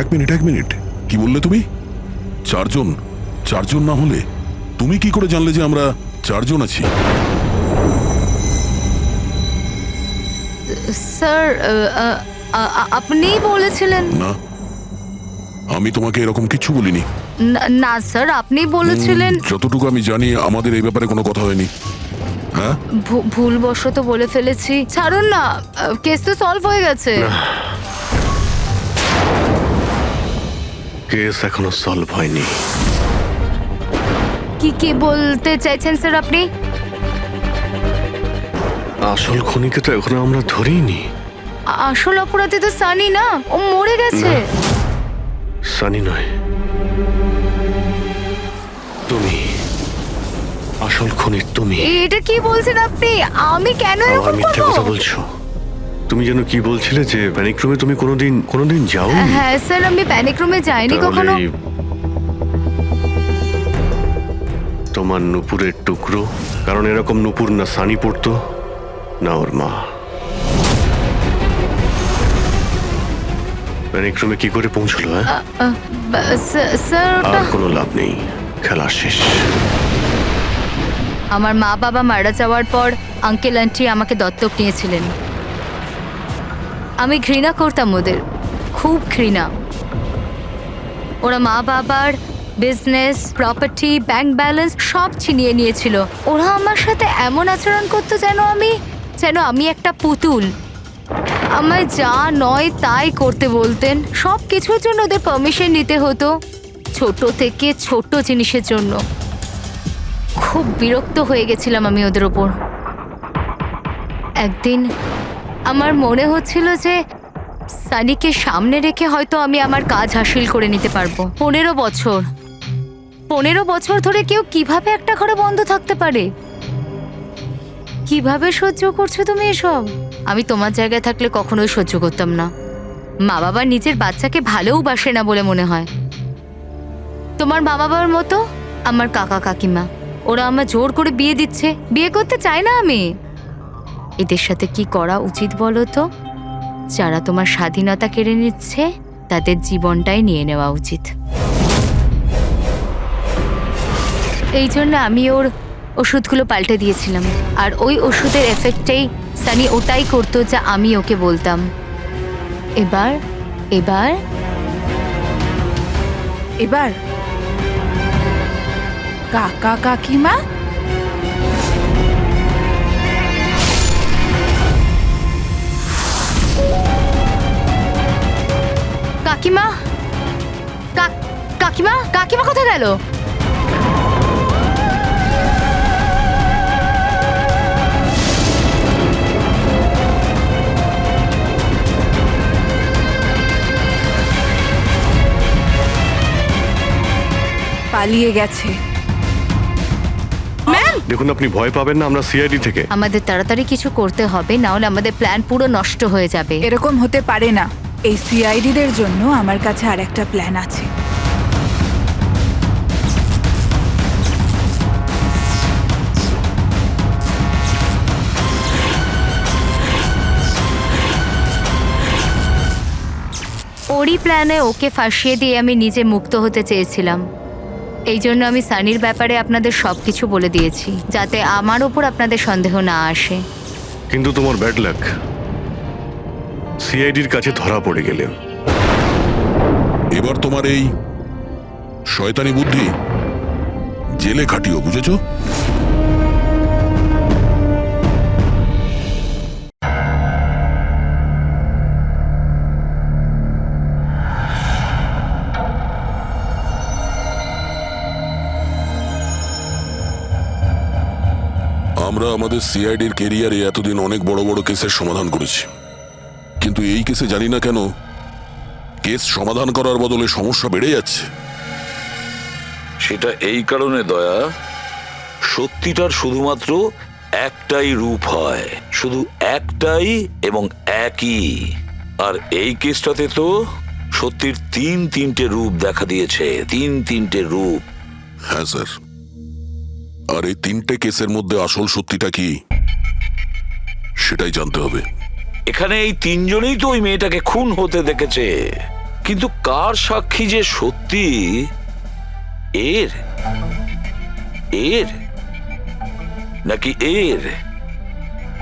এক মিনিট, কি বললে তুমি? চারজন? চারজন না হলে তুমি কি করে জানলে যে আমরা চারজন আছি? স্যার, আপনিই বলেছিলেন। না, আমি তোমাকে এরকম কিছু বলিনি। না স্যার, আপনি বলেছিলেন। যতটুকু আমি জানি আমাদের এই ব্যাপারে কোনো কথা হয়নি। হ্যাঁ, ভুলবশত বলে ফেলেছি। ছাড়ুন না, কেস তো সলভ হয়ে গেছে। কেস এখনো সলভ হয়নি। কি বলতে চাইছেন স্যার আপনি? আসল খুনিকে তো এখনো আমরা ধরিনি। আসল অপরাধী তো সানি না, ও মরে গেছে। সানি নয়, তুমি আসল খুনি। তুমি এটা কি বলছেন আপনি? আমি কেন আবার এরকম মিথ্যে কথা করব? বলছো। তুমি যেন কি বলছিলে যে প্যানিক রুমে তুমি কোনোদিন যাও? হ্যাঁ স্যার, আমি প্যানিক রুমে যাইনি কখনো। তোমার নুপুরের টুকরো, কারণ এরকম নুপুর না সানি পড়তো না ওর মা। প্যানিক রুমে কি করে পৌঁছলো? স্যার, আর কোনো লাভ নেই, খেলা শেষ। আমার মা বাবা মারা যাওয়ার পর আঙ্কেল আন্টি আমাকে দত্তক নিয়েছিলেন। আমি ঘৃণা করতাম ওদের, খুব ঘৃণা। ওরা মা বাবার বিজনেস, প্রপার্টি, ব্যাংক ব্যালেন্স সব ছিনিয়ে নিয়েছিল। ওরা আমার সাথে এমন আচরণ করতো যেন আমি একটা পুতুল। আমায় যা নয় তাই করতে বলতেন। সব কিছুর জন্য ওদের পারমিশন নিতে হতো, ছোট থেকে ছোট জিনিসের জন্য। খুব বিরক্ত হয়ে গেছিলাম আমি ওদের ওপর। একদিন আমার মনে হচ্ছিল যে সানিকে সামনে রেখে হয়তো আমি আমার কাজ হাসিল করে নিতে পারবো। 15 বছর ধরে কেউ কিভাবে একটা ঘরে বন্ধ থাকতে পারে? কিভাবে সহ্য করছো তুমি এসব? আমি তোমার জায়গায় থাকলে কখনোই সহ্য করতাম না। মা বাবা নিজের বাচ্চাকে ভালোবাসে না বলে মনে হয়। তোমার মা বাবার মতো আমার কাকা কাকিমা, ওরা আমার জোর করে বিয়ে দিচ্ছে। বিয়ে করতে চাই না আমি। এদের সাথে কি করা উচিত বলো তো? যারা তোমার স্বাধীনতা কেড়ে নিচ্ছে তাদের জীবনটাই নিয়ে নেওয়া উচিত। এই জন্য আমি ওর ওষুধগুলো পাল্টে দিয়েছিলাম। আর ওই ওষুধের এফেক্টেই সানি ওটাই করতো যা আমি ওকে বলতাম। এবার এবার এবার কাকা কাকিমা, কাকিমা, কাকিমা, কাকিমা কোথায় গেল? পালিয়ে গেছে। দেখুন, আপনি ভয় পাবেন না, আমরা সিআইডি থেকে। আমাদের তাড়াতাড়ি কিছু করতে হবে, না হলে আমাদের প্ল্যান পুরো নষ্ট হয়ে যাবে। এরকম হতে পারে না। এই সিআইডিদের জন্য আমার কাছে আর একটা প্ল্যান আছে। ওরই প্ল্যানে ওকে ফাঁসিয়ে দিয়ে আমি নিজে মুক্ত হতে চেয়েছিলাম। এই জন্য আমি সানির ব্যাপারে আপনাদের সবকিছু বলে দিয়েছি, যাতে আমার ওপর আপনাদের সন্দেহ না আসে। কিন্তু তোমার ব্যাড লাক, সিআইডির কাছে ধরা পড়ে গেলে। এবার তোমার এই শয়তানি বুদ্ধি জেলে খাটিও, বুঝেছো? আমরা আমাদের সিআইডির কেরিয়ারে এতদিন অনেক বড় বড় কেসের সমাধান করেছি, কিন্তু এই কেসে জানি না কেন কেস সমাধান করার বদলে সমস্যা বেড়ে যাচ্ছে। সেটা এই কারণে দয়া, সত্যিটার শুধুমাত্র একটাই রূপ হয়, শুধু একটাই এবং একই। আর এই কেসটাতে তো সত্যির তিনটে রূপ দেখা দিয়েছে, তিনটে রূপ। হ্যাঁ স্যার, আর এই তিনটে কেসের মধ্যে আসল সত্যিটা কি সেটাই জানতে হবে। এখানে এই তিনজনেই তো ওই মেয়েটাকে খুন হতে দেখেছে, কিন্তু কার সাক্ষী যে সত্যি এর এর নাকি এর?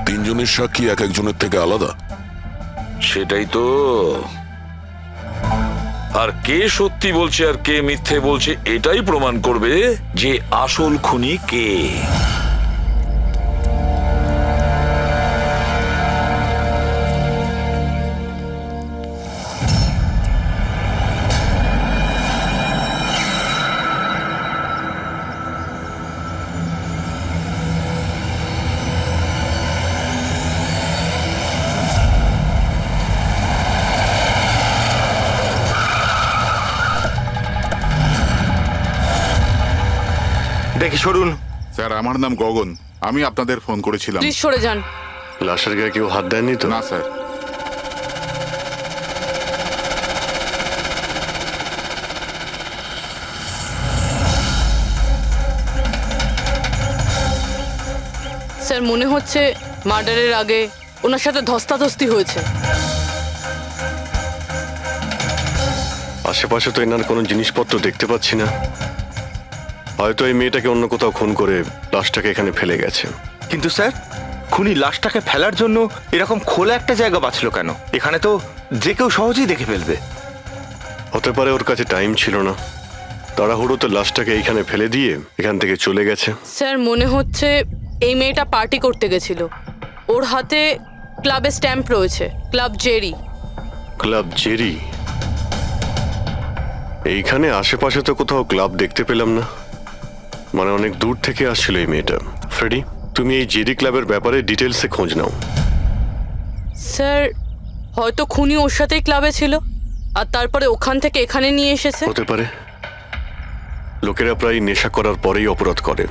তিনজনের সাক্ষী এক একজনের থেকে আলাদা। সেটাই তো। আর কে সত্যি বলছে আর কে মিথ্যে বলছে এটাই প্রমাণ করবে যে আসল খুনি কে। দেখি সরুন। স্যার, আমার নাম গগন, আমি আপনাদের ফোন করেছিলাম। প্লিজ সরে যান। লাশের গায়ে কেউ হাত দেয়নি তো? না স্যার। স্যার মনে হচ্ছে মার্ডারের আগে ওনার সাথে ধস্তাধস্তি হয়েছে। আশেপাশে তো এনার কোনো জিনিসপত্র দেখতে পাচ্ছি না। হয়তো এই মেয়েটাকে অন্য কোথাও খুন করে লাশটাকে এখানে ফেলে গেছে। কিন্তু স্যার, খুনি লাশটাকে ফেলার জন্য এরকম খোলা একটা জায়গা বাঁচলো কেন? এখানে তো যে কেউ সহজেই দেখে ফেলবে। হতে পারে ওর কাছে টাইম ছিল না, তাড়াহুড়োতে লাশটাকে এইখানে ফেলে দিয়ে এখান থেকে চলে গেছে। স্যার মনে হচ্ছে এই মেয়েটা পার্টি করতে গেছিল। ওর হাতে ক্লাবের স্ট্যাম্প রয়েছে, ক্লাব জেরি। Club Jerry? এইখানে আশেপাশে তো কোথাও ক্লাব দেখতে পেলাম না, মানে অনেক দূর থেকে আসছিল এই মেয়েটা। ফ্রেডি, তুমি এই জেরি ক্লাবের ব্যাপারে ডিটেলসে খোঁজ নাও। স্যার হয়তো খুনি ওর সাথেই ক্লাবে ছিল আর তারপরে ওখান থেকে এখানে নিয়ে এসেছে। হতে পারে। লোকেরা প্রায় নেশা করার পরেই অপরাধ করে,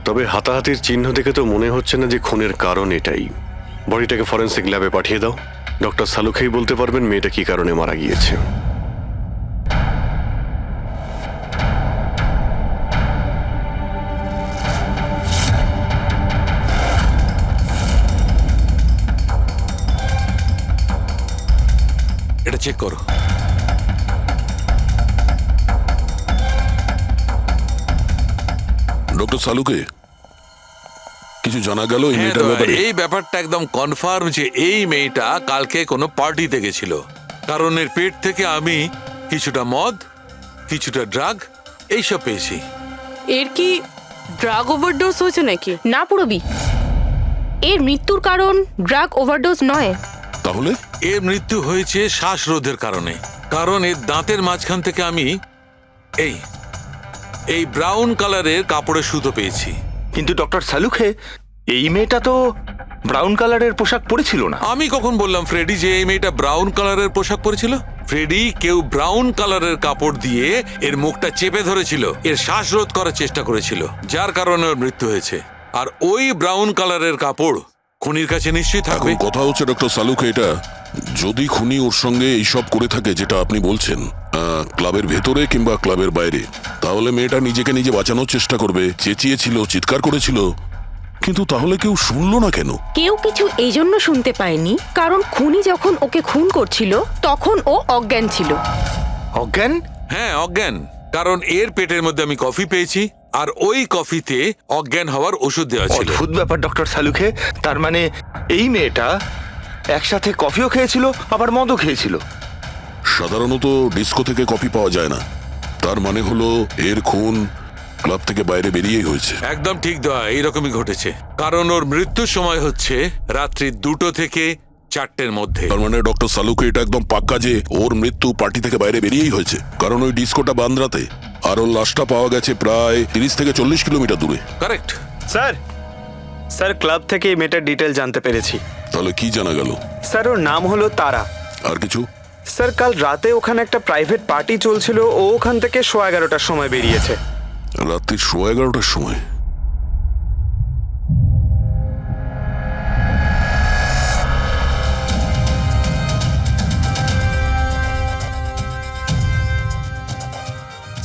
তবে হাতাহাতির চিহ্ন দেখে তো মনে হচ্ছে না যে খুনের কারণ এটাই। বডিটাকে ফরেন্সিক ল্যাবে পাঠিয়ে দাও। ডক্টর সালুখাই বলতে পারবেন মেয়েটা কি কারণে মারা গিয়েছে। এটা চেক করো। ডক্টর সালুকে কিছু জানা গেল এই মেয়েটার ব্যাপারে? এই ব্যাপারটা একদম কনফার্ম যে এই মেয়েটা কালকে কোনো পার্টিতে গেছিল, কারণ এর পেট থেকে আমি কিছুটা মদ, কিছুটা ড্রাগ এইসব পেয়েছি। এর কি ড্রাগ ওভারডোজ হয়েছে নাকি? না পুরবি, এর মৃত্যুর কারণ ড্রাগ ওভারডোজ নয়। তাহলে এর মৃত্যু হয়েছে শ্বাসরোধের কারণে, কারণ এর দাঁতের মাঝখান থেকে আমি এই ব্রাউন কালারের কাপড়ের সুতো পেয়েছি। কিন্তু ডক্টর সালুখে, এই মেয়েটা তো ব্রাউন কালারের পোশাক পরেছিল না। আমি কখন বললাম ফ্রেডি যে এই মেয়েটা ব্রাউন কালারের পোশাক পরেছিল? ফ্রেডি কেউ ব্রাউন কালারের কাপড় দিয়ে এর মুখটা চেপে ধরেছিল, এর শ্বাসরোধ করার চেষ্টা করেছিল, যার কারণে ওর মৃত্যু হয়েছে। আর ওই ব্রাউন কালারের কাপড় খুনির কাছে নিশ্চয়ই থাকবে। এখন কথা হচ্ছে ডক্টর সালুকে, এটা যদি খুনি ওর সঙ্গে এইসব করে থাকে যেটা আপনি বলছেন, ক্লাবের ভেতরে কিংবা ক্লাবের বাইরে, তাহলে মেয়েটা নিজেকে নিজে বাঁচানোর চেষ্টা করবে, চেঁচিয়েছিল, চিৎকার করেছিল, কিন্তু তাহলে কেউ শুনলো না কেন? কেউ কিছু এই জন্য শুনতে পায়নি কারণ খুনি যখন ওকে খুন করছিল তখন ও অজ্ঞান ছিল। অজ্ঞান? হ্যাঁ, অজ্ঞান। কারণ এর পেটের মধ্যে আমি কফি পেয়েছি, আর ওই কফিতে অজ্ঞান হওয়ার ওষুধ দেওয়া ছিল। অদ্ভুত ব্যাপার ডক্টর সালুকে। তার মানে এই মেয়েটা একসাথে কফিও খেয়েছিল আবার মদও খেয়েছিল। সাধারণত ডিস্কো থেকে কফি পাওয়া যায় না, তার মানে হলো এর খুন ক্লাব থেকে বাইরে বেরিয়েই হয়েছে। একদম ঠিক দেওয়া, এইরকমই ঘটেছে। কারণ ওর মৃত্যুর সময় হচ্ছে রাত্রি 2টো থেকে 4টের মধ্যে। তার মানে ডক্টর সালুকে এটা একদম পাক্কা যে ওর মৃত্যু পার্টি থেকে বাইরে বেরিয়েই হয়েছে, কারণ ওই ডিস্কোটা বান্দ্রাতে, আর ওর লাশটা পাওয়া গেছে প্রায় 30 থেকে 40 কিলোমিটার দূরে। কারেক্ট। স্যার ক্লাব থেকে এই মেয়েটার ডিটেল জানতে পেরেছি। তাহলে কি জানা গেল? স্যার ওর নাম হলো তারা। আর কিছু? স্যার কাল রাতে ওখানে একটা প্রাইভেট পার্টি চলছিল, ও ওখান থেকে 11:15টার সময় বেরিয়েছে। রাত্রি 11:15টার সময়?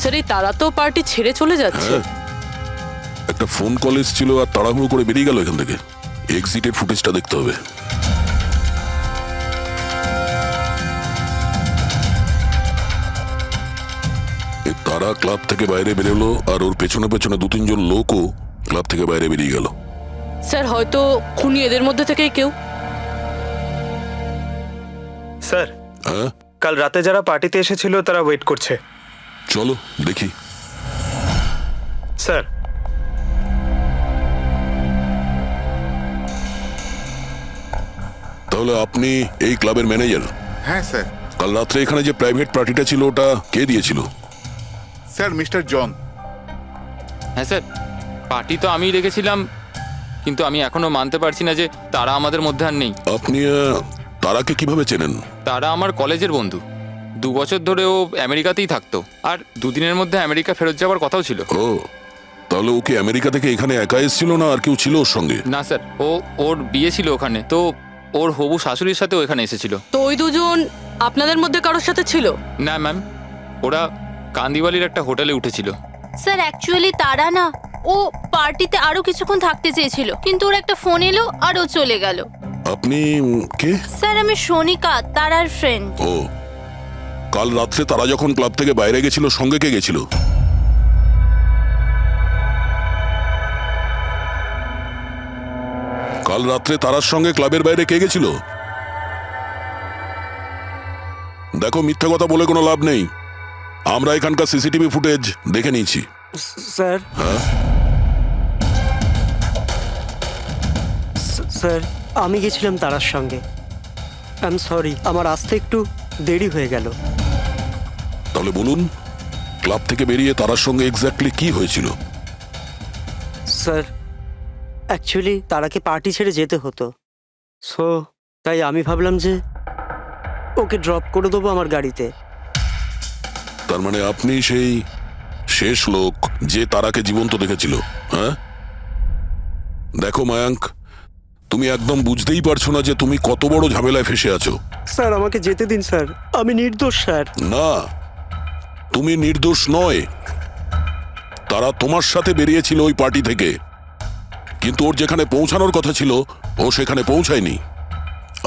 স্যার এই তারা তো পার্টি ছেড়ে চলে যাচ্ছে। হ্যাঁ, একটা ফোন কল এসেছিল আর তাড়াহুড়ো করে বেরিয়ে গেল এখান থেকে। এক্সিটের ফুটেজটা দেখতে হবে। তারা ক্লাব থেকে বাইরে বেরোলো আর ওর পেছনে পেছনে 2-3 জন লোকও ক্লাব থেকে বাইরে বেরিয়ে গেল। স্যার হয়তো খুনি এদের মধ্যে থেকেই কেউ। স্যার হ্যাঁ, কাল রাতে যারা পার্টিতে এসেছিল তারা ওয়েট করছে। চলো দেখি। স্যার তাহলে আপনি এই ক্লাবের ম্যানেজার? হ্যাঁ স্যার। কাল রাত্রে এখানে যে প্রাইভেট পার্টিটা ছিল ওটা কে দিয়েছিল? Sir mister John. হ্যাঁ স্যার, পার্টি তো আমিই রেখেছিলাম, কিন্তু আমি এখনো মানতে পারছি না যে তারা আমাদের মধ্যে আর নেই। আপনি তারাকে কিভাবে চেনেন? তারা আমার কলেজের বন্ধু। 2 বছর ধরে ও আমেরিকাতেই থাকতো, আর 2 দিনের মধ্যে আমেরিকা ফেরত যাওয়ার কথাও ছিল। ও, তাহলে ওকে আমেরিকা থেকে এখানে একা এসেছিল না আর কেউ ছিল ওর সঙ্গে? না স্যার, ওর বিয়ে ছিল ওখানে, তো ওর হবু শাশুড়ির সাথেও এখানে এসেছিল। তো ওই দুজন আপনাদের মধ্যে কারোর সাথে ছিল? না ম্যাম, ওরা কান্দিওয়ালির একটা হোটেলে উঠেছিল। স্যার অ্যাকচুয়ালি তারা না, ও পার্টিতে আরো কিছুক্ষণ থাকতে চেয়েছিল, কিন্তু ওর একটা ফোন এলো আর ও চলে গেল। আপনি কে? স্যার আমি সোনিকা, তারার ফ্রেন্ড। ও, কাল রাত্রে তারা যখন ক্লাব থেকে বাইরে গেছিল সঙ্গে কে গেছিল? কাল রাত্রে তারার সঙ্গে ক্লাবের বাইরে কে গেছিল? দেখো, মিথ্যা কথা বলে কোনো লাভ নেই। আমরা এখানকার সিসিটিভি ফুটেজ দেখে নিয়েছি। স্যার হ্যাঁ, স্যার আমি গেছিলাম তারার সঙ্গে। আই এম সরি, আমার আসতে একটু দেরি হয়ে গেল। তাহলে বলুন, ক্লাব থেকে বেরিয়ে তারার সঙ্গে এক্স্যাক্টলি কি হয়েছিল? স্যার অ্যাকচুয়ালি তারাকে পার্টি ছেড়ে যেতে হতো, সো তাই আমি ভাবলাম যে ওকে ড্রপ করে দেবো আমার গাড়িতে। তার মানে আপনি সেই শেষ লোক যে তারাকে জীবন্ত দেখেছিল? হ্যাঁ, দেখো মায়াঙ্ক, তুমি একদম বুঝতেই পারছো না যে তুমি কত বড় ঝামেলায় ফেসে আছো। স্যার আমাকে যেতে দিন স্যার, আমি নির্দোষ স্যার। না, তুমি নির্দোষ নয়। তারা তোমার সাথে বেরিয়েছিল ওই পার্টি থেকে, কিন্তু ওর যেখানে পৌঁছানোর কথা ছিল ও সেখানে পৌঁছায়নি,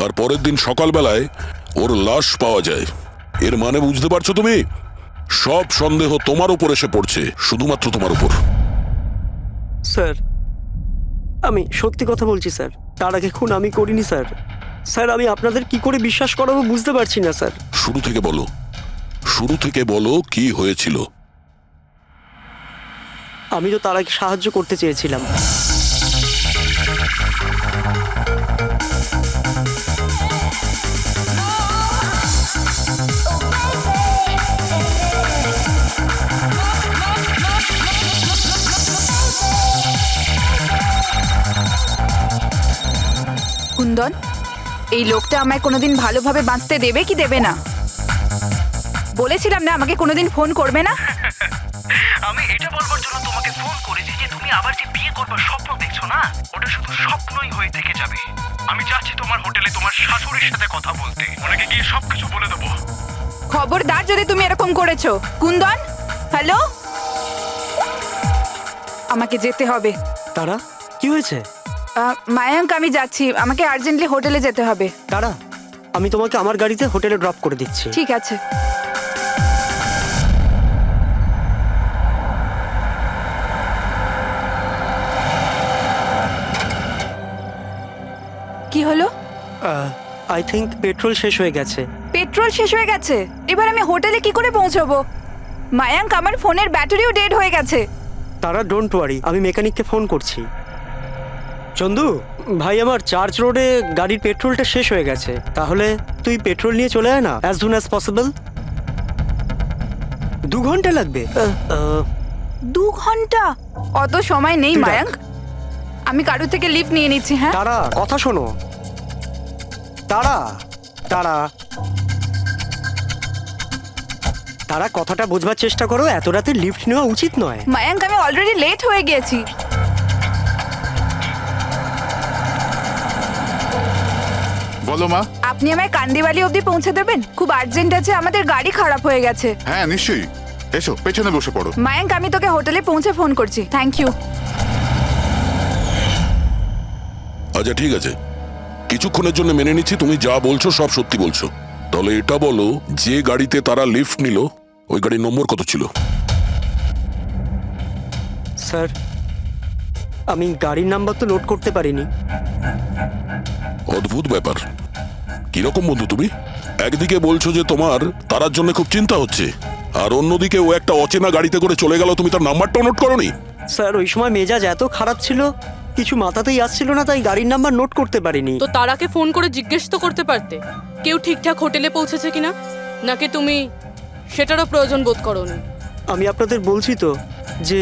আর পরের দিন সকালবেলায় ওর লাশ পাওয়া যায়। এর মানে বুঝতে পারছো তুমি? সব সন্দেহ তোমার উপর এসে পড়ছে, শুধুমাত্র তোমার উপর। স্যার আমি সত্যি কথা বলছি স্যার, তার আগে খুন আমি করিনি স্যার। স্যার আমি আপনাদের কি করে বিশ্বাস করাবো বুঝতে পারছি না স্যার। শুরু থেকে বলো, শুরু থেকে বলো কি হয়েছিল। আমি তো তারাকে সাহায্য করতে চেয়েছিলাম। কুন্দন, এই লোকটা আমায় কোনোদিন ভালোভাবে বাঁচতে দেবে কি দেবে না? বলেছিলাম না আমাকে কোনোদিন ফোন করবে না। আমি এটা বলবার জন্য তোমাকে ফোন করেছি যে তুমি আবার যে বিয়ে করবার স্বপ্ন দেখছো না, ওটা শুধু স্বপ্নই হয়ে থেকে যাবে। আমি যাচ্ছি তোমার হোটেলে তোমার শাশুড়ির সাথে কথা বলতে, ওনাকে গিয়ে সবকিছু বলে দেবো। খবরদার যদি তুমি এরকম করেছো। কুন্দন, হ্যালো, আমাকে যেতে হবে। তারা কি হয়েছে? মায়াঙ্ক, আমি যাচ্ছি, আমাকে আর্জেন্টলি হোটেলে যেতে হবে। তারা, আমি তোমাকে আমার গাড়িতে হোটেলে ড্রপ করে দিচ্ছি। ঠিক আছে। কি হলো? আই থিঙ্ক পেট্রোল শেষ হয়ে গেছে। পেট্রোল শেষ হয়ে গেছে? এবার আমি হোটেলে কি করে পৌঁছবো? মায়াঙ্ক, আমার ফোনের ব্যাটারিও ডেড হয়ে গেছে। তারা, ডোন্ট ওয়ারি, আমি মেকানিককে ফোন করছি। চন্দু ভাই, আমার চার্চ রোডে গাড়ির পেট্রোলটা শেষ হয়ে গেছে। তাহলে তুই পেট্রোল নিয়ে চলে আয় না, অ্যাজ সুন অ্যাজ পসিবল। 2 ঘন্টা লাগবে। 2 ঘন্টা? অত সময় নেই তুই রাখ। মায়াঙ্ক, আমি কারোর থেকে লিফট নিয়ে নিচ্ছি। হ্যাঁ, তারা, কথা শোনো। তারা তারা তারা কথাটা বোঝবার চেষ্টা করো, এত রাতে লিফট নেওয়া উচিত নয়। মায়াঙ্ক, আমি অলরেডি লেট হয়ে গেছি। বলো মা। আপনি আমায় কান্দিবালি অবধি পৌঁছে দেবেন? খুব আর্জেন্ট আছে, আমাদের গাড়ি খারাপ হয়ে গেছে। হ্যাঁ নিশ্চয়ই, এসো পেছনে বসে পড়ো। মায়াঙ্ক, আমি তোকে হোটেলে পৌঁছে ফোন করছি। Thank you. আচ্ছা ঠিক আছে, কিছুক্ষণের জন্য মেনে নিচ্ছি তুমি যা বলছো সব সত্যি বলছো। তাহলে এটা বলো, যে গাড়িতে তারা লিফট নিল ওই গাড়ির নম্বর কত ছিল? স্যার, আমি গাড়ির নাম্বার তো নোট করতে পারিনি। অদ্ভুত ব্যাপার। কিরকম বন্ধু তুমি? একদিকে বলছো যে তোমার তারার জন্য খুব চিন্তা হচ্ছে, আর অন্যদিকে ও একটা অচেনা গাড়িতে করে চলে গেল, তুমি তার নাম্বারটাও নোট করোনি? স্যার, ওই সময় মেজাজ এত খারাপ ছিল, কিছু মাথাতেই আসছিল না, তাই গাড়ির নাম্বার নোট করতে পারিনি। তো তারাকে ফোন করে জিজ্ঞেস তো করতে পারতে কেউ ঠিকঠাক হোটেলে পৌঁছেছে কিনা, নাকি তুমি সেটারও প্রয়োজন বোধ করোনি? আমি আপনাদের বলছি তো যে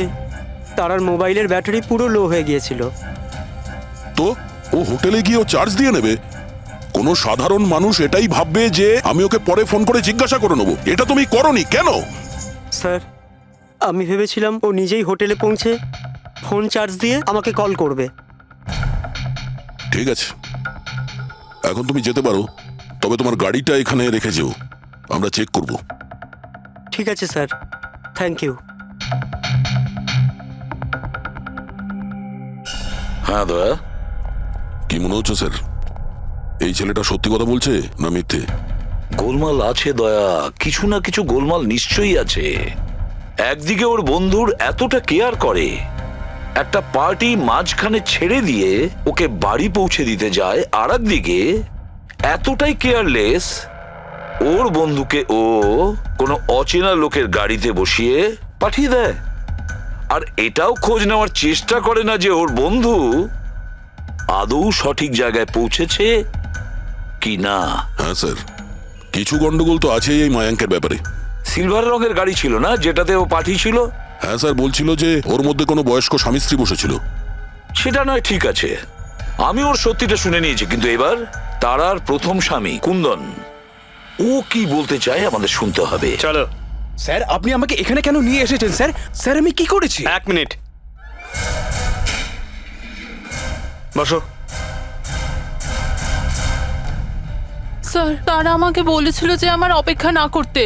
তারার মোবাইলের ব্যাটারি পুরো লো হয়ে গিয়েছিল। তো ও হোটেলে গিয়ে ও চার্জ দিয়ে নেবে? কোনো সাধারণ মানুষ এটাই ভাববে যে আমি ওকে পরে ফোন করে জিজ্ঞাসা করে নেবো। এটা তুমি করোনি কেন? স্যার, আমি ভেবেছিলাম ও নিজেই হোটেলে পৌঁছে ফোন চার্জ দিয়ে আমাকে কল করবে। ঠিক আছে, এখন তুমি যেতে পারো, তবে তোমার গাড়িটা এখানে রেখে যেও, আমরা চেক করব। ঠিক আছে স্যার, থ্যাংক ইউ। হ্যাঁ দয়া, কি মনে হচ্ছে স্যার? এই ছেলেটা সত্যি কথা বলছে না মিথ্যে? গোলমাল আছে দয়া, কিছু না কিছু গোলমাল নিশ্চয়ই আছে। একদিকে ওর বন্ধুর এতটা কেয়ার করে, একটা পার্টি মাঝখানে ছেড়ে দিয়ে ওকে বাড়ি পৌঁছে দিতে যায়, আর একদিকে এতটাই কেয়ারলেস ওর বন্ধুকে ও কোনো অচেনা লোকের গাড়িতে বসিয়ে পাঠিয়ে দেয়, আর এটাও খোঁজ নেওয়ার চেষ্টা করে না যে ওর বন্ধু আদৌ সঠিক জায়গায় পৌঁছেছে কি না। হ্যাঁ স্যার, কিছু গন্ডগোল তো আছেই এই মায়াঙ্কের ব্যাপারে। সিলভার রঙের গাড়ি ছিল না যেটাতে ও পাঠিয়েছিল? হ্যাঁ স্যার, বলছিল যে ওর মধ্যে কোনো বয়স্ক স্বামী স্ত্রী বসেছিল। সেটা নয়, ঠিক আছে, আমি ওর সত্যিটা শুনে নিয়েছি, কিন্তু এবার তারার প্রথম স্বামী কুন্দন, ও কি বলতে চায় আমাদের শুনতে হবে। চলো। স্যার, আপনি আমাকে এখানে কেন নিয়ে এসেছেন স্যার? স্যার, আমি কি করেছি? 1 মিনিট বসো। স্যার, তারা আমাকে বলেছিল যে আমার অপেক্ষা না করতে,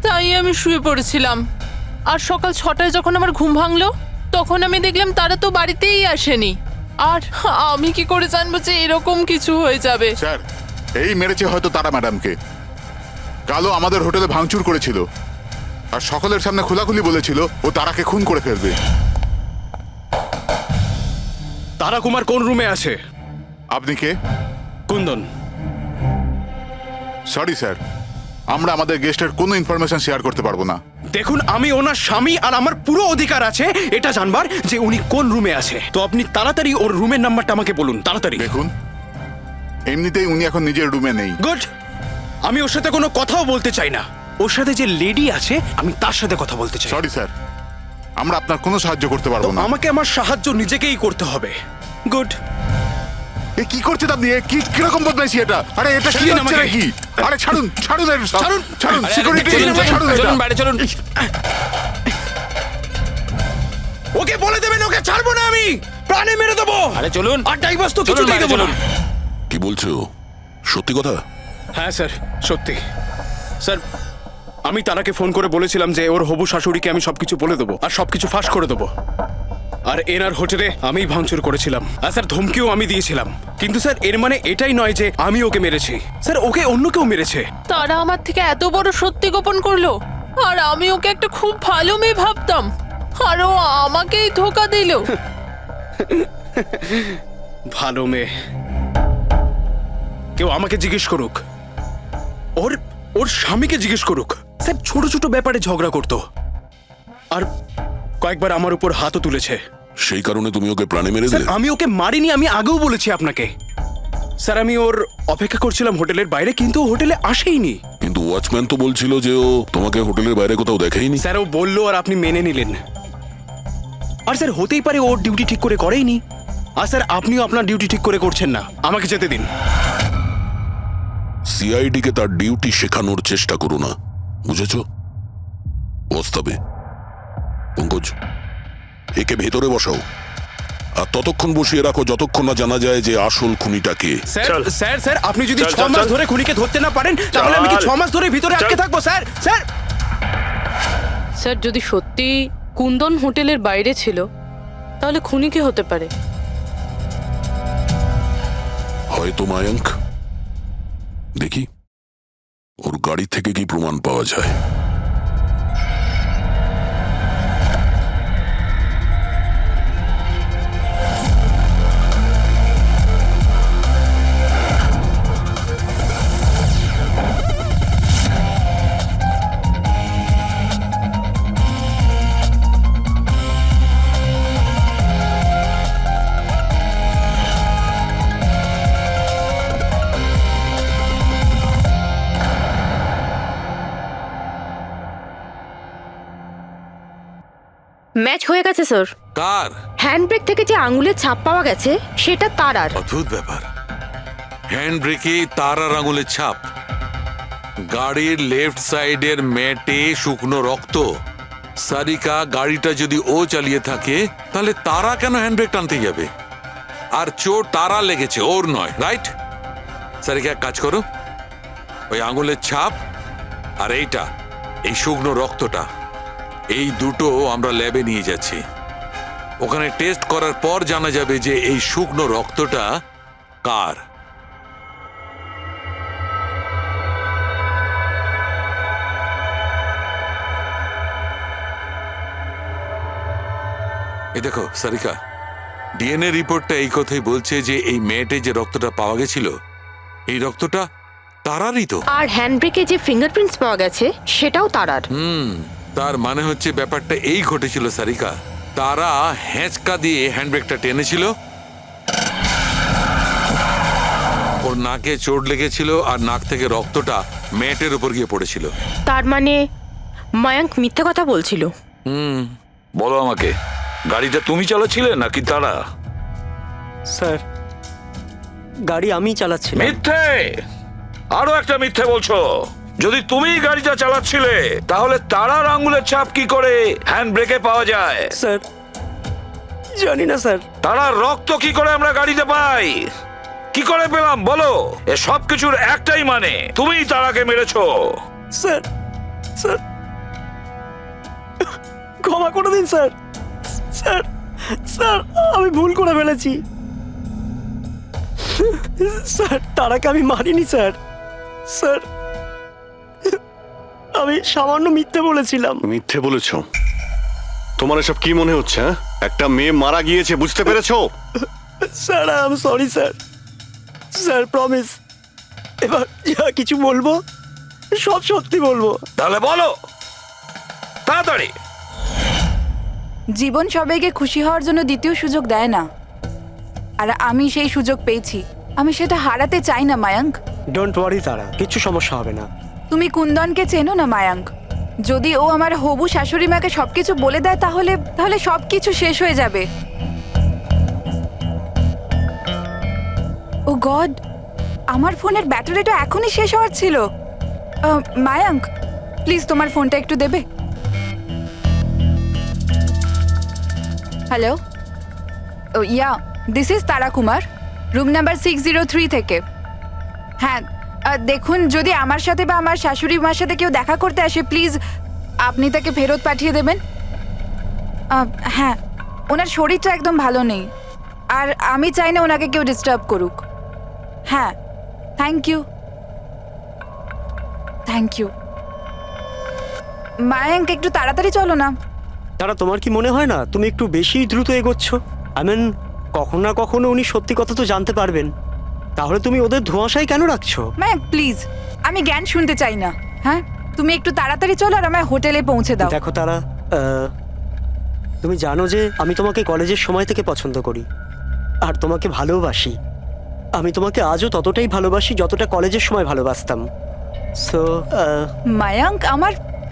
তাই আমি শুয়ে পড়েছিলাম। আর সকাল 6টায় যখন আমার ঘুম ভাঙলো, তখন আমি দেখলাম তারা তো বাড়িতেই আসেনি। আর আমি কি করে জানবো যে এরকম কিছু হয়ে যাবে? স্যার, এই মেরেছে হয়তো তারা ম্যাডামকে। কালো আমাদের হোটেলে ভাঙচুর করেছিল, আর সকলের সামনে খোলাখুলি বলেছিল ও তারাকে খুন করে ফেলবে। তারা কুমার কোন রুমে আছে? আপনি কে? কুন্দন। সরি স্যার, আমরা আমাদের গেস্টের কোনো ইনফরমেশন শেয়ার করতে পারবো না। দেখুন, আমি ওনার স্বামী, আর আমার পুরো অধিকার আছে এটা জানবার যে উনি কোন রুমে আছে। তো আপনি তাড়াতাড়ি ওর রুমের নাম্বারটা আমাকে বলুন, তাড়াতাড়ি। দেখুন, এমনিতেই উনি এখন নিজের রুমে নেই। গুড, আমি ওর সাথে কোনো কথাও বলতে চাই না। ওর সাথে যে লেডি আছে আমি তার সাথে কথা বলতে চাই। সরি স্যার, আমরা আপনার কোনো সাহায্য করতে পারবো না। আমাকে আমার সাহায্য নিজেকেই করতে হবে। গুড। এ কি করছেন আপনি? এ কি কিরকম বদমাইশি এটা? আরে এটা কি ছেড়ে দিন হচ্ছে আমাকে। নাকি? আরে ছাড়ুন ছাড়ুন এর সব। ছাড়ুন। ছাড়ুন আরে, সিকিউরিটি ছাড়ুন চলুন এটা। বাইরে চলুন। ওকে বলে দেবেন ওকে ছাড়বো না আমি, প্রাণে মেরে দেবো। আরে চলুন। আর ডাইভার্স তো চলুন কিছুতেই বাইরে দেবো না। চলুন। কি বলছো? সত্যি কথা? হ্যাঁ স্যার, সত্যি স্যার। আমি তারাকে ফোন করে বলেছিলাম যে ওর হবু শাশুড়িকে আমি সবকিছু বলে দেবো আর সবকিছু ফাঁস করে দেবো। আর এনার হোটেলে আমিই ভাঙচুর করেছিলাম আর স্যার ধমকিও আমি দিয়েছিলাম। কিন্তু স্যার এর মানে এটাই নয় যে আমি ওকে মেরেছি, স্যার ওকে অন্য কেউ মেরেছে। তারা আমার থেকে এত বড় সত্যি গোপন করলো, আর আমি ওকে একটা খুব ভালো মেয়ে ভাবতাম, আর ও আমাকেই ধোকা দিল। ভালো মেয়ে? কেউ আমাকে জিজ্ঞেস করুক, ওর ওর স্বামীকে জিজ্ঞেস করুক। স্যার ছোট ছোট ব্যাপারে ঝগড়া করতো আর কয়েকবার আমার উপর হাতও তুলেছে। সেই কারণে তুমি ওকে প্রাণে মেরে স্যার দিলে? আমি ওকে মারিনি, আমি আগেও বলেছি আপনাকে। স্যার আমি ওর অপেক্ষা করছিলাম হোটেলের বাইরে, কিন্তু ও হোটেলে আসেইনি। কিন্তু ওয়াচম্যান তো বলছিল যে ও তোমাকে হোটেলের বাইরে কোথাও দেখেইনি। স্যার ও বললো আর আপনি মেনে নিলেন। আর স্যার হতেই পারে ওর ডিউটি ঠিক করে করেইনি। আর স্যার আপনিও আপনার ডিউটি ঠিক করে করছেন না, আমাকে যেতে দিন। সিআইডি কে তার ডিউটি শেখানোর চেষ্টা করো না, বুঝেছো? বস্তাবে। পঙ্কজ, একে ভেতরে বসাও আর ততক্ষণ বসিয়ে রাখো যতক্ষণ না জানা যায় যে আসল খুনিটা কে। স্যার স্যার স্যার আপনি যদি চল, 6 মাস চল। ধরে খুনিকে ধরতে না পারেন তাহলে আমি কি 6 মাস ধরে ভিতরে আটকে থাকবো? স্যার স্যার স্যার যদি সত্যি কুন্দন হোটেলের বাইরে ছিল, তাহলে খুনি কে হতে পারে? হয়তো মায়াঙ্ক। দেখি ওর গাড়ি থেকে কি প্রমাণ পাওয়া যায়। ম্যাচ হয়ে গেছে স্যার। কার? হ্যান্ডব্রেক থেকে যে আঙুলের ছাপ পাওয়া গেছে সেটা তারার। অদ্ভুত ব্যাপার, হ্যান্ড ব্রেকে তারার আঙুলের ছাপ, গাড়ির লেফট সাইডের ম্যাটে শুকনো রক্ত। সারিকা গাড়িটা যদি ও চালিয়ে থাকে তাহলে তারা কেন হ্যান্ডব্রেক টানতে যাবে? আর চোট তারা লেগেছে, ওর নয়, রাইট? সারিকা এক কাজ করো, ওই আঙুলের ছাপ আর এইটা, এই শুকনো রক্তটা, এই দুটো আমরা ল্যাবে নিয়ে যাচ্ছি। ওখানে টেস্ট করার পর জানা যাবে যে এই শুকনো রক্তটা কার। এই দেখো সারিকা, ডিএনএ রিপোর্টটা এই কথাই বলছে যে এই মেয়েটে যে রক্তটা পাওয়া গেছিল, এই রক্তটা তারারই তো। আর হ্যান্ডব্রেকে যে ফিঙ্গারপ্রিন্টস পাওয়া গেছে সেটাও তারার। তার মানে হচ্ছে ব্যাপারটা এই ঘটেছিল সারিকা, তারা হ্যাঁচকা দিয়ে হ্যান্ডব্রেকটা টেনেছিল, ওর নাকে চোট লেগেছিল আর নাক থেকে রক্তটা ম্যাটের উপর গিয়ে পড়েছিল। তার মানে মায়াঙ্ক মিথ্যে কথা বলছিল। বলো আমাকে, গাড়িটা তুমি চালাচ্ছিলে নাকি তারা? স্যার গাড়ি আমি চালাচ্ছিলাম। মিথ্যে, আরো একটা মিথ্যে বলছো। যদি তুমি গাড়িটা চালাচ্ছিলে তাহলে তারার আঙ্গুলের ছাপ কি করে হ্যান্ড ব্রেকে পাওয়া যায়? স্যার জানি না স্যার। তারার রক্ত কি করে আমরা গাড়িতে পাই? কি করে পেলাম বলো? এ সব কিছুর একটাই মানে, তুমিই তারাকে মেরেছো। স্যার স্যার ক্ষমা করে দিন স্যার। স্যার স্যার আমি ভুল করে ফেলেছি স্যার। তারাকে আমি মারিনি স্যার। স্যার আমি সামান্য মিথ্যে বলেছিলাম। মিথ্যে বলেছো? তোমার এসব কি মনে হচ্ছে? হ্যাঁ, একটা মেয়ে মারা গিয়েছে, বুঝতে পেরেছো? Sir I am sorry sir. Sir promise, এবার যা কিছু বলবো সব সত্যি বলবো। তাহলে বলো তাড়াতাড়ি। জীবন সবাইকে খুশি হওয়ার জন্য দ্বিতীয় সুযোগ দেয় না, আর আমি সেই সুযোগ পেয়েছি। আমি সেটা হারাতে চাই না মায়াঙ্ক। ডোন্ট ওয়ারি তারা, কিছু সমস্যা হবে না। তুমি কুন্দনকে চেনো না মায়াঙ্ক? যদি ও আমার হবু শাশুড়ি মাকে সবকিছু বলে দেয় তাহলে তাহলে সবকিছু শেষ হয়ে যাবে। ও গড, আমার ফোনের ব্যাটারিটা এখনই শেষ হওয়ার ছিল। মায়াঙ্ক, প্লিজ তোমার ফোনটা একটু দেবে? হ্যালো, ও yeah, this is Tara Kumar, room number 603 থেকে। হ্যাঁ, দেখুন, যদি আমার সাথে বা আমার শাশুড়ি মার সাথে কেউ দেখা করতে আসে, প্লিজ আপনি তাকে ফেরত পাঠিয়ে দেবেন। হ্যাঁ, ওনার শরীরটা একদম ভালো নেই, আর আমি চাই না ওনাকে কেউ ডিস্টার্ব করুক। হ্যাঁ, thank you, thank you. Mayank, একটু তাড়াতাড়ি চলো না। তারা, তোমার কি মনে হয় না তুমি একটু বেশি দ্রুত এগোচ্ছ? আই মিন, কখনো না কখনো উনি সত্যি কথা তো জানতে পারবেন, তাহলে তুমি ওদের ধোঁয়াশায় কেন রাখছো? মায়াঙ্ক প্লিজ, আমি জ্ঞান শুনতে চাই না। হ্যাঁ, তুমি একটু তাড়াতাড়ি চলো আর আমায় হোটেলে পৌঁছে দাও। দেখো তারা, তুমি জানো যে আমি তোমাকে কলেজের সময় থেকে পছন্দ করি আর তোমাকে ভালোবাসি। আমি তোমাকে আজও ততটাই ভালোবাসি যতটা কলেজের সময় ভালোবাসতাম। সো মায়াঙ্ক,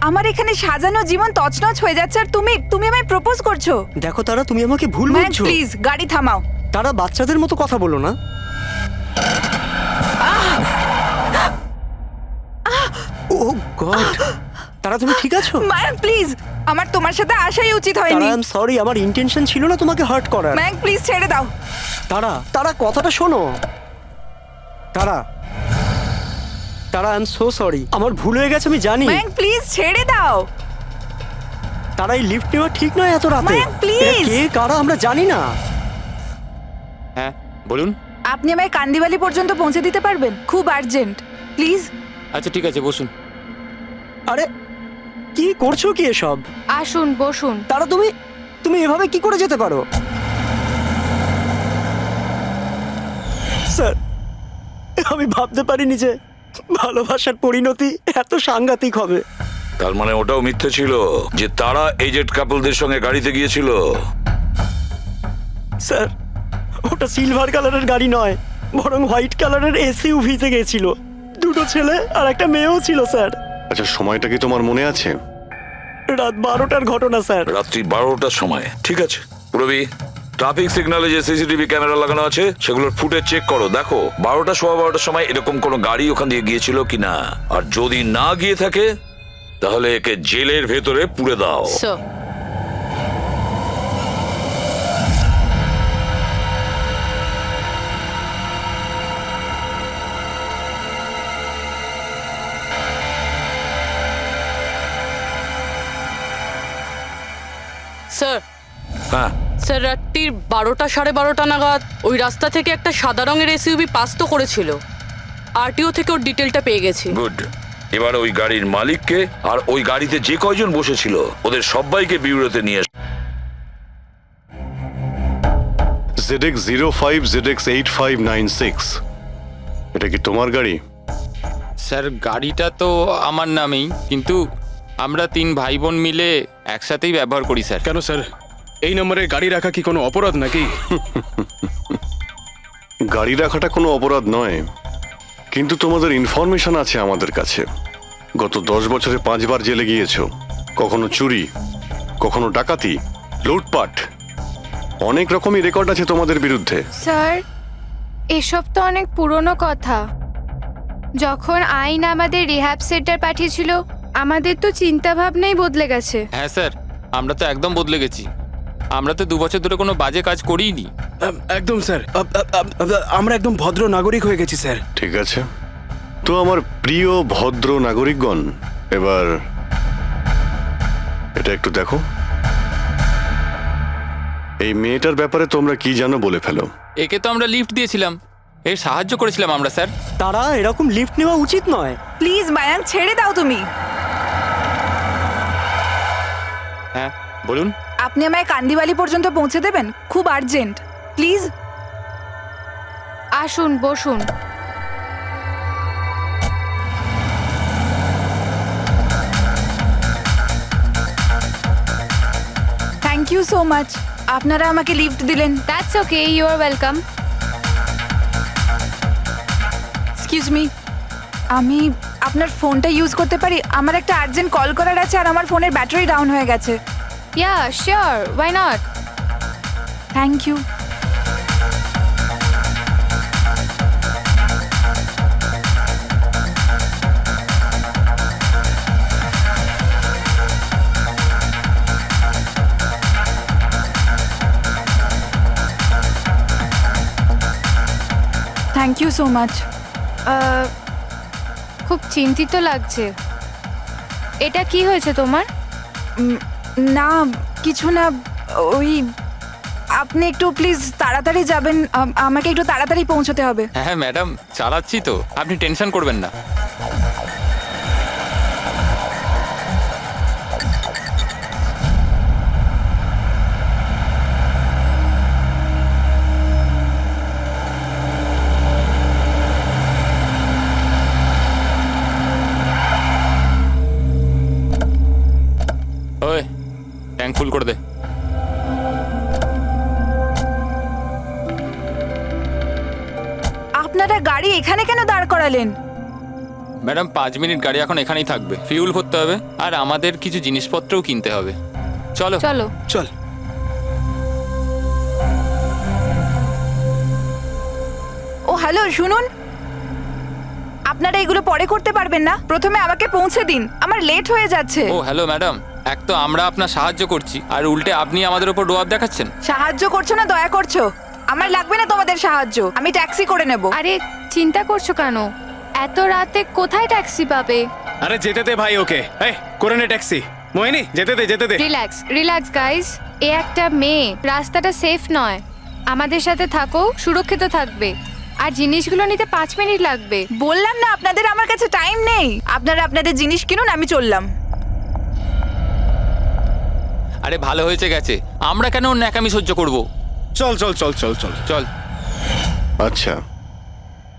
আমার এখানে সাজানো জীবন তছনছ হয়ে যাচ্ছে আর তুমি আমায় প্রপোজ করছো। দেখো তারা, তুমি আমাকে ভুল মায়াঙ্ক বুঝছো। প্লিজ গাড়ি থামাও। তারা, বাচ্চাদের মতো কথা বলো না। ও গড, তারা তুমি ঠিক আছো? মায়াঙ্ক প্লিজ, আমার তোমার সাথে আসাই উচিত হয়নি। আই এম সরি, আমার ইন্টেনশন ছিল না তোমাকে হার্ট করার। মায়াঙ্ক প্লিজ ছেড়ে দাও। তারা কথাটা শোনো। তারা, আই এম সো সরি, আমার ভুল হয়ে গেছে, আমি জানি। মায়াঙ্ক প্লিজ ছেড়ে দাও। তারা, এই লিফট নেওয়া ঠিক নয় এত রাতে। মায়াঙ্ক, please! এরা কে কারা আমরা জানি না। হ্যাঁ বলুন। আপনি আমায় কান্দিবালি পর্যন্ত পৌঁছে দিতে পারবেন? খুব আর্জেন্ট, প্লিজ। আচ্ছা ঠিক আছে, বসুন। আরে কি করছো কি এসব? আসুন বসুন। তারা, তুমি এভাবে কি করে যেতে পারো? স্যার, আমি ভাবতে পারিনি যে ভালোবাসার পরিণতি এত সাংঘাতিক হবে। তার মানে ওটাও মিথ্যে ছিল যে তারা এজেড কাপলদের সঙ্গে গাড়িতে গিয়েছিল? স্যার, ওটা সিলভার কালারের গাড়ি নয়, বরং হোয়াইট কালারের এসইউভিতে গেছিল। দুটো ছেলে আর একটা মেয়েও ছিল স্যার। আচ্ছা, সময়টা কি তোমার মনে আছে? রাত 12টার ঘটনা স্যার। রাত্রি 12টার সময়, ঠিক আছে। পুরবি, ট্রাফিক সিগন্যালে যে সিসিটিভি ক্যামেরা লাগানো আছে সেগুলোর ফুটেজ চেক করো, দেখো 12টা সোয়া 12টার সময় এরকম কোনো গাড়ি ওখান দিয়ে গিয়েছিল কিনা। আর যদি না গিয়ে থাকে তাহলে একে জেলের ভেতরে পুরে দাও। স্যার, হ্যাঁ স্যার, রাত্রির 12টা সাড়ে 12টা নাগাদ ওই রাস্তা থেকে একটা সাদা রঙের এসইউভি পাস তো করেছিল। আরটিও থেকে ওর ডিটেলটা পেয়ে গেছি। গুড। এবার ওই গাড়ির মালিককে আর ওই গাড়িতে যে কয়জন বসেছিল ওদের সবাইকে বিউরোতে নিয়ে ZX05 ZX8596, এটা কি তোমার গাড়ি? স্যার, গাড়িটা তো আমার নামেই, কিন্তু আমরা 3 ভাই বোন মিলে একসাথেই ব্যবহার করি স্যার। কেন স্যার, এই নম্বরে গাড়ি রাখা কি কোনো অপরাধ নাকি? গাড়ি রাখাটা কোনো অপরাধ নয়, কিন্তু তোমাদের ইনফরমেশন আছে আমাদের কাছে। গত 10 বছরে 5 বার জেলে গিয়েছো, কখনো চুরি, কখনো ডাকাতি, লুটপাট, অনেক রকমই রেকর্ড আছে তোমাদের বিরুদ্ধে। স্যার, এসব তো অনেক পুরনো কথা। যখন আইন আমাদের রিহ্যাব সেন্টার পাঠিয়েছিল, আমাদের তো চিন্তা ভাবনাই বদলে গেছে। হ্যাঁ স্যার, আমরা তো একদম বদলে গেছি। আমরা তো 2 বছর ধরে কোনো বাজে কাজ করিনি। একদম স্যার, আমরা একদম ভদ্র নাগরিক হয়ে গেছি স্যার। ঠিক আছে, তো আমার প্রিয় ভদ্র নাগরিকগণ, এবার এটা একটু দেখো। এই মেয়েটার ব্যাপারে তোমরা কি জানো বলে ফেলো। একে তো আমরা লিফট দিয়েছিলাম, এর সাহায্য করেছিলাম আমরা স্যার। তারা, এরকম লিফট নেওয়া উচিত নয়। প্লিজ মায়াঙ্ক, ছেড়ে দাও তুমি। হ্যাঁ বলুন। আপনি আমায় কান্দিবালি পর্যন্ত পৌঁছে দেবেন? খুব আর্জেন্ট, প্লিজ। আসুন বসুন। থ্যাংক ইউ সো মাচ, আপনারা আমাকে লিফট দিলেন। That's okay, you are welcome. Excuse me, আমি আপনার ফোনটা ইউজ করতে পারি? আমার একটা আর্জেন্ট কল করার আছে আর আমার ফোনের ব্যাটারি ডাউন হয়ে গেছে। Yeah sure, why not. Thank you. You so much. খুব চিন্তিত লাগছে। এটা কি হয়েছে তোমার? না কিছু না, ওই আপনি একটু প্লিজ তাড়াতাড়ি যাবেন, আমাকে একটু তাড়াতাড়ি পৌঁছতে হবে। হ্যাঁ ম্যাডাম, চালাচ্ছি তো, আপনি টেনশন করবেন না। ওই ট্যাঙ্ক ফুল করে দে। আপনারা গাড়ি এখানে কেন দাঁড় করালেন? ম্যাডাম 5 মিনিট গাড়ি এখন এখানেই থাকবে, ফিউল ভরতে হবে আর আমাদের কিছু জিনিসপত্রও কিনতে হবে। চলো চলো। চল। ও হ্যালো, শুনুন, আপনারা এগুলো পরে করতে পারবেন না? প্রথমে আমাকে পৌঁছে দিন, আমার লেট হয়ে যাচ্ছে। ও হ্যালো ম্যাডাম, এক তো আমরা আপনার সাহায্য করছি আর উল্টে আপনি আমাদের উপর রোয়াব দেখাচ্ছেন। সাহায্য করছো না দয়া করছো? আমার লাগবে না তোমাদের সাহায্য, আমি ট্যাক্সি করে নেব। আরে চিন্তা করছো কেন? এত রাতে কোথায় ট্যাক্সি পাবে? আরে যেতে দে ভাই ওকে। এই করে নে ট্যাক্সি। মোহিনী যেতে দে, যেতে দে। রিল্যাক্স রিল্যাক্স গাইস, এ একটা মেয়ে, রাস্তাটা সেফ নয়। আমাদের সাথে থাকো, সুরক্ষিত থাকবে। আর জিনিসগুলো নিতে 5 মিনিট লাগবে। বললাম না আপনাদের আমার কাছে টাইম নেই। আপনারা আপনাদের জিনিস কিনুন, আমি চললাম। আরে ভালো হয়েছে গেছে, আমরা কেন ওর ন্যাকামি সহ্য করব? চল চল চল চল চল চল। আচ্ছা,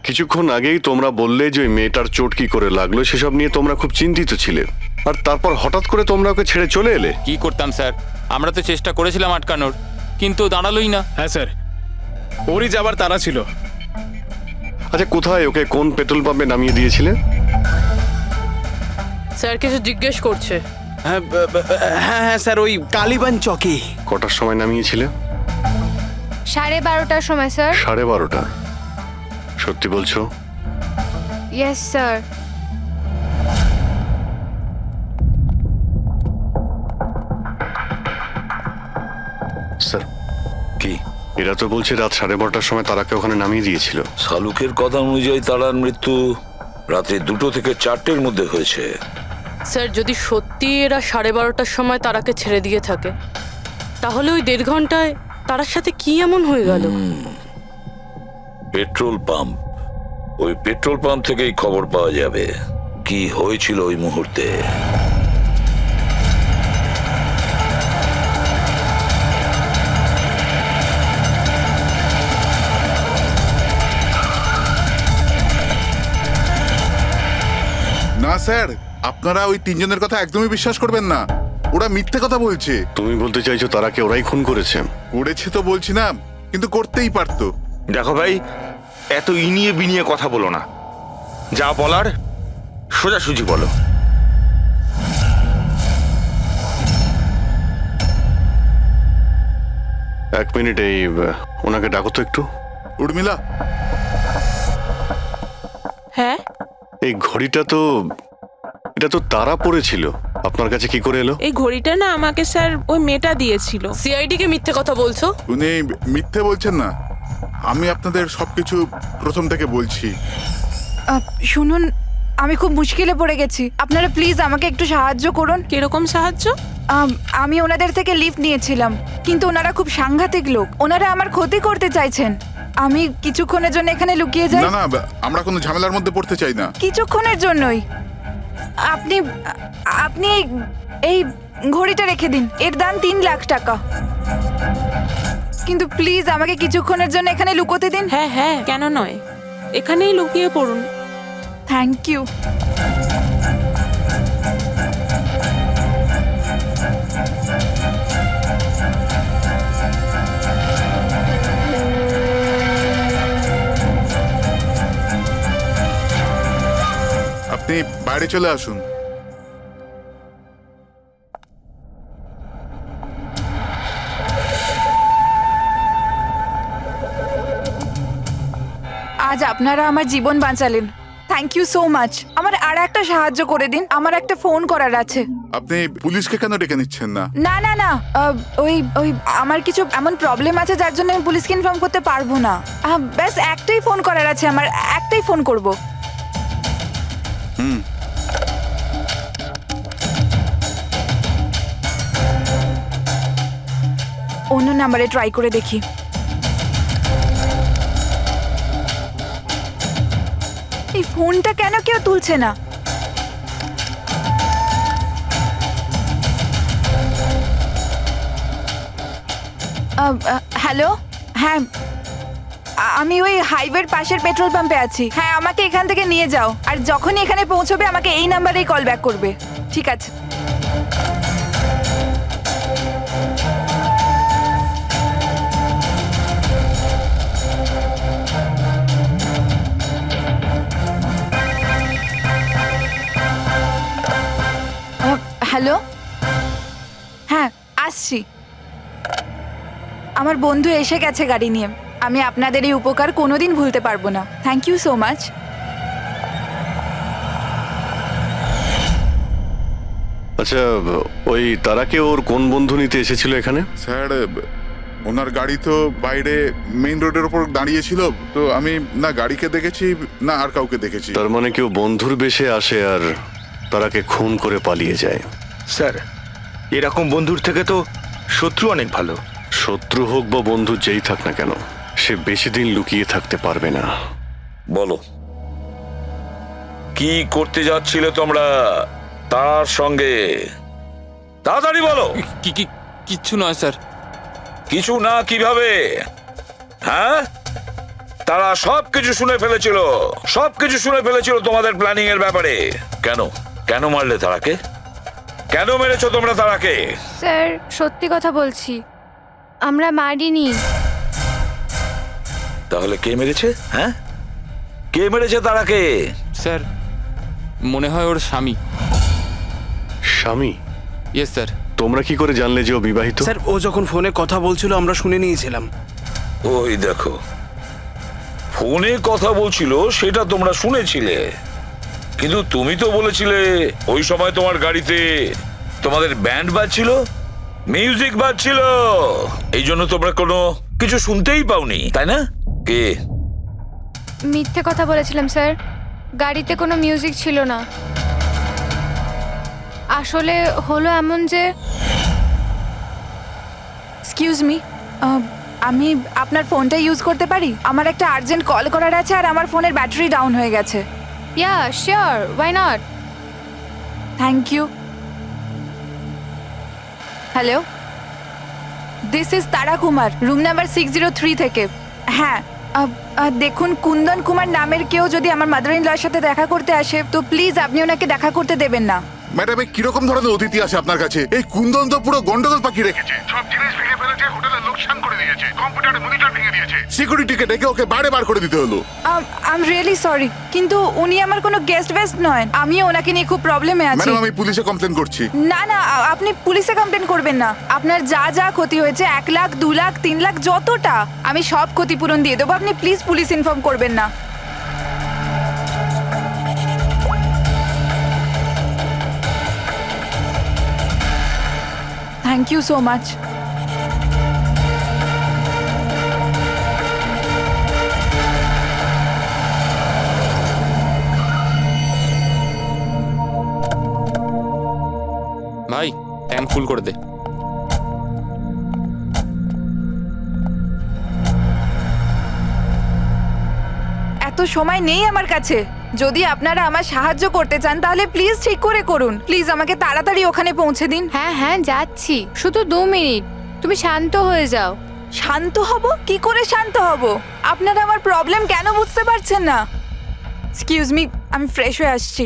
কিছুক্ষণ আগেই তোমরা বললে যে ওই মেয়েটার চোট কি করে লাগলো সেসব নিয়ে তোমরা খুব চিন্তিত ছিলে, আর তারপর হঠাৎ করে তোমরা ওকে ছেড়ে চলে এলে। কি করতাম স্যার, আমরা তো চেষ্টা করেছিলাম আটকানোর, কিন্তু দাঁড়ালোই না। হ্যাঁ স্যার, ওরই যাবার তারা ছিল। আচ্ছা, কোথায় ওকে কোন পেট্রোল পাম্পে নামিয়ে দিয়েছিলে? স্যার কিছু জিজ্ঞেস করছে। হ্যাঁ হ্যাঁ হ্যাঁ স্যার, ওই কালীবান চকে। কটার সময় নামিয়েছিলে? 12:30টার সময় স্যার। 12:30? সত্যি বলছো? Yes sir. স্যার কি? এরা তো বলছে রাত 12:30টার সময় তারাকে ওখানে নামিয়ে দিয়েছিল। শালুকের কথা অনুযায়ী তারার মৃত্যু রাতে 2টো থেকে 4টের মধ্যে হয়েছে। স্যার যদি সত্যি এরা 12:30টার সময় তারাকে ছেড়ে দিয়ে থাকে, তাহলে ওই 1.5 ঘন্টায় তারার সাথে কি এমন হয়ে গেল? পেট্রোল পাম্প, ওই পেট্রোল পাম্প থেকেই খবর পাওয়া যাবে কি হয়েছিল ওই মুহূর্তে। না স্যার, আপনারা ওই 3 জনের কথা একদমই বিশ্বাস করবেন না। ওরা মিথ্যে কথা বলছে। তুমি বলতে চাইছো তারাকে ওরাই খুন করেছে? করেছে তো বলছি না, কিন্তু করতেই পারতো। দেখো ভাই, এত ইনিয়ে বিনিয়ে কথা বলো না, যা বলার সোজাসুজি বলো। এক মিনিট, এই ওনাকে ডাকো তো একটু। উর্মিলা। হ্যাঁ, এই ঘড়িটা তো, এটা তো তারা পড়েছিল, আপনার কাছে কি করে এলো? এই ঘড়িটা না আমাকে স্যার ওই মেয়েটা দিয়েছিল। সিআইডি কে মিথ্যে কথা বলছো? উনি মিথ্যে বলছেন না, আমি আপনাদের সবকিছু প্রথম থেকে বলছি। শুনুন, আমি খুব মুশকিলে পড়ে গেছি, আপনারা প্লিজ আমাকে একটু সাহায্য করুন। কিরকম সাহায্য? আমি ওনাদের থেকে লিফট নিয়েছিলাম, কিন্তু ওনারা খুব সাংঘাতিক লোক, ওনারা আমার ক্ষতি করতে চাইছেন। আমি কিছুক্ষণের জন্য এখানে লুকিয়ে যাই। না না, আমরা কোনো ঝামেলার মধ্যে পড়তে চাই না। কিছুক্ষণের জন্যই। আপনি আপনি এই ঘড়িটা রেখে দিন, এর দাম 3 লাখ টাকা। কিন্তু প্লিজ আমাকে কিছুক্ষণের জন্য এখানে লুকোতে দিন। হ্যাঁ হ্যাঁ, কেন নয়, এখানেই লুকিয়ে পড়ুন। Thank you. আপনি বাইরে চলে আসুন। আজ আপনারা আমার জীবন বাঁচালেন, থ্যাংক ইউ সো মাচ। আমার আর একটা সাহায্য করে দিন, আমার একটা ফোন করার আছে। আপনি পুলিশকে কেন ডেকে নিচ্ছেন না? না না না ওই ওই আমার কিছু এমন প্রবলেম আছে যার জন্য আমি পুলিশকে ইনফর্ম করতে পারবো না। ব্যাস একটাই ফোন করার আছে আমার, একটাই ফোন করব। অন্য নাম্বারে ট্রাই করে দেখি। এই ফোনটা কেন কেউ তুলছে না? হ্যালো, হ্যাঁ আমি ওই হাইওয়ের পাশের পেট্রোল পাম্পে আছি। হ্যাঁ আমাকে এখান থেকে নিয়ে যাও, আর যখনই এখানে পৌঁছবে আমাকে এই নাম্বারেই কল ব্যাক করবে। ঠিক আছে। হ্যালো, হ্যাঁ আসছি। আমার বন্ধু এসে গেছে গাড়ি নিয়ে। আমি আপনাদের এই উপকার কোনোদিন ভুলতে পারবো না। Thank you so much. আচ্ছা, ওই তারাকে ওর কোন বন্ধু নিতে এসেছিল এখানে? স্যার, ওনার গাড়ি তো বাইরে মেইন রোডের ওপর দাঁড়িয়েছিল, তো আমি না গাড়িকে দেখেছি না আর কাউকে দেখেছি। তার মানে কেউ বন্ধুর বেশে আসে আর তারাকে খুন করে পালিয়ে যায়। স্যার, এরকম বন্ধুর থেকে তো শত্রু অনেক ভালো। শত্রু হোক বা বন্ধু যেই থাক না কেন, সে বেশি দিন লুকিয়ে থাকতে পারবে না। বলো, কি করতে যাচ্ছিলে তোমরা তার সঙ্গে? তাড়াতাড়ি বলো। কিচ্ছু নয় স্যার। কিছু না কিভাবে? হ্যাঁ, তারা সবকিছু শুনে ফেলেছিল, সবকিছু শুনে ফেলেছিল তোমাদের প্ল্যানিং এর ব্যাপারে। কেন কেন মারলে তারাকে? কেন মেরেছো তোমরা তারাকে? স্যার সত্যি কথা বলছি, আমরা মারিনি। তাহলে কে মেরেছে? হ্যাঁ, কে মেরেছে তারাকে? স্যার, মনে হয় ওর স্বামী। স্বামী? Yes sir. তোমরা কি করে জানলে যে ও বিবাহিত? স্যার, ও যখন ফোনে কথা বলছিল আমরা শুনে নিয়েছিলাম। ওই দেখো, ফোনে কথা বলছিল সেটা তোমরা শুনেছিলে, কিন্তু তুমি তো বলেছিলে ওই সময় তোমার গাড়িতে তোমাদের ব্যান্ড বাজছিল, মিউজিক বাজছিল, এই জন্য তোমরা কোনো কিছু শুনতেই পাওনি, তাই না? কে? মিথ্যে কথা বলেছিলাম স্যার, গাড়িতে কোনো মিউজিক ছিল না। আসলে হলো এমন যে, এক্সকিউজ মি, আমি আপনার ফোনটা ইউজ করতে পারি? আমার একটা আর্জেন্ট কল করার আছে আর আমার ফোনের ব্যাটারি ডাউন হয়ে গেছে। Yeah sure, why not. Thank you. Hello, this is Tara Kumar, room number 603 থেকে। হ্যাঁ, দেখুন কুন্দন কুমার নামের কেউ যদি আমার মাদার ইন লর সাথে দেখা করতে আসে তো প্লিজ আপনি ওনাকে দেখা করতে দেবেন না। ম্যাডাম, এই কিরকম ধরনের অতিথি আসে আপনার কাছে? এই কুন্দন তো পুরো গন্ডগোল পাকিয়ে রেখেছে, সব জিনিস ভেঙে ফেলেছে, হোটেলের লোকসান করে দিয়েছে, কম্পিউটারের মনিটর ভেঙে দিয়েছে, সিকিউরিটিকে ডেকে ওকে বাইরে বার করে দিতে হলো। আই এম রিয়েলি সরি, কিন্তু উনি আমার কোনো গেস্ট বেস্ট নয়। আমি ওনাকে নিয়ে খুব প্রবলেমে আছি। ম্যাডাম, আমি পুলিশে কমপ্লেন করছি। না না, আপনি পুলিশে কমপ্লেন করবেন না। আপনার যা যা ক্ষতি হয়েছে 1 লাখ 2 লাখ 3 লাখ যতটা, আমি সব ক্ষতিপূরণ দিয়ে দেবো। আপনি প্লিজ পুলিশ ইনফর্ম করবেন না। Thank you so much. ভাই, ট্যাঙ্ক ফুল করে দে। এত সময় নেই আমার কাছে। যদি আপনারা আমার সাহায্য করতে চান তাহলে প্লিজ ঠিক করে করুন। প্লিজ আমাকে তাড়াতাড়ি ওখানে পৌঁছে দিন। হ্যাঁ হ্যাঁ যাচ্ছি, শুধু 2 মিনিট, তুমি শান্ত হয়ে যাও। শান্ত হব? কি করে শান্ত হব? আপনারা আমার প্রবলেম কেন বুঝতে পারছেন না? এক্সকিউজ মি, আমি ফ্রেশ হয়ে আসছি।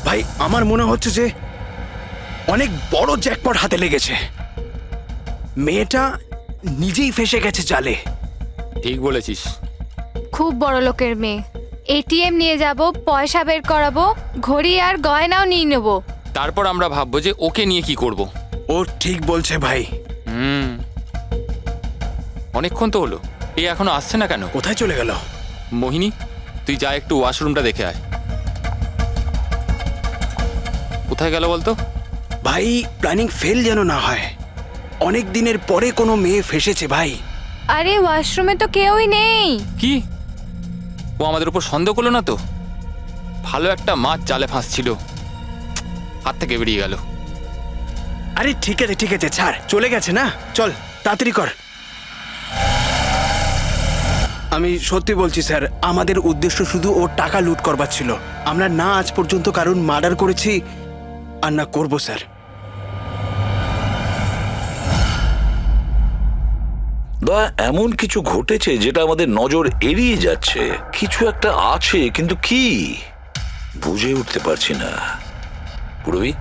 ভাই, আমার মনে হচ্ছে যে অনেক বড় জ্যাকপট হাতে লেগেছে। মেয়েটা নিজেই ফেসে গেছে জালে। ঠিক বলেছিস। খুব বড় লোকের মেয়ে। এটিএম নিয়ে যাব, পয়সা বের করাবো, ঘড়ি আর গয়নাও নিয়ে নেব। তারপর আমরা ভাববো যে ওকে নিয়ে কি করব। ও ঠিক বলছে ভাই। অনেকক্ষণ তো হলো, এ এখনো আসছে না কেন? কোথায় চলে গেল? মোহিনী, তুই যা একটু ওয়াশরুমটা দেখে আয়। কোথায় গেল বলতো? ভাই প্ল্যানিং ফেল যেন না হয়। অনেক দিনের পরে কোনো মেয়ে ফেসেছে ভাই। আরে ওয়াশরুমে তো কেউই নেই। কি ও আমাদের উপর সন্দেহ করলো না তো? ভালো একটা মাছ জালে ফাঁসছিল, হাত থেকে বেরিয়ে গেল। আরে ঠিক আছে ছাড়, চলে গেছে না, চল তাড়াতাড়ি কর। আমি সত্যি বলছি স্যার, আমাদের উদ্দেশ্য শুধু ওর টাকা লুট করবার ছিল। আমরা না আজ পর্যন্ত কারণ মার্ডার করেছি আর না করব স্যার। দয়া, এমন কিছু ঘটেছে যেটা আমাদের নজর এড়িয়ে যাচ্ছে। কিছু একটা আছে, কিন্তু কি বুঝে উঠতে পারছি না। পুরবি,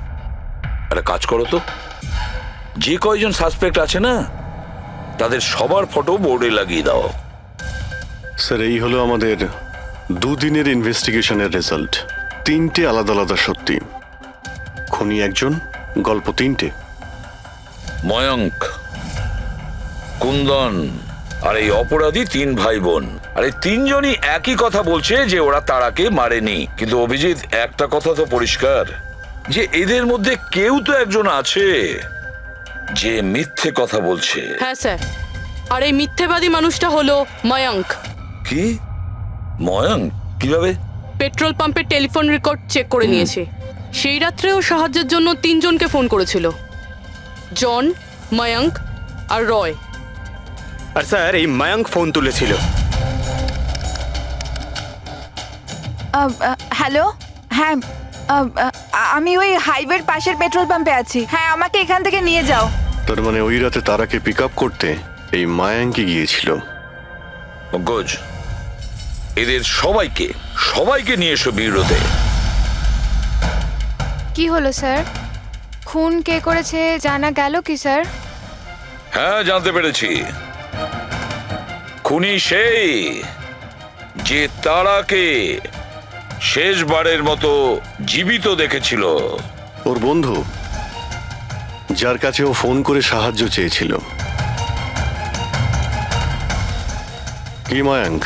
একটা কাজ করো তো, যে কয়জন সাসপেক্ট আছে না তাদের সবার ফটো বোর্ডে লাগিয়ে দাও। স্যার, এই হলো আমাদের দুদিনের ইনভেস্টিগেশনের রেজাল্ট। 3টে আলাদা আলাদা সত্যি। খুনি একজন, গল্প 3টে। ময়ঙ্ক, কুন্দন আর এই অপরাধী 3 ভাই বোন। আর এই 3জনই একই কথা বলছে যে ওরা তারাকে মারেনি। কিন্তু অভিজিৎ, একটা কথা তো পরিষ্কার যে এদের মধ্যে কেউ তো একজন আছে যে মিথ্যে কথা বলছে। হ্যাঁ স্যার, আর এই মিথ্যেবাদী মানুষটা হলো ময়ঙ্ক। কি? ময়ঙ্ক? কিভাবে? পেট্রোল পাম্পের টেলিফোন রেকর্ড চেক করে নিয়েছে। সেই রাত্রে ও সাহায্যের জন্য 3 জনকে ফোন করেছিল, জন, ময়ঙ্ক আর রয়। আর স্যার, এই মায়াঙ্ক ফোন তুলেছিল। হ্যালো, হ্যাঁ, আমি ওই হাইওয়ের পাশের পেট্রোল পাম্পে আছি। হ্যাঁ, আমাকে এখান থেকে নিয়ে যাও। তার মানে ওই রাতে তারাকে পিক আপ করতে এই মায়াঙ্কি গিয়েছিল। পঙ্কজ, এদের সবাইকে নিয়ে এসো বিউরোতে। কি হলো স্যার? খুন কে করেছে জানা গেল কি স্যার? হ্যাঁ, জানতে পেরেছি। খুনি সেই যে তারাকে শেষবারের মতো জীবিত দেখেছিল। ওর বন্ধু, যার কাছে ও ফোন করে সাহায্য চেয়েছিল। কি মায়াঙ্ক,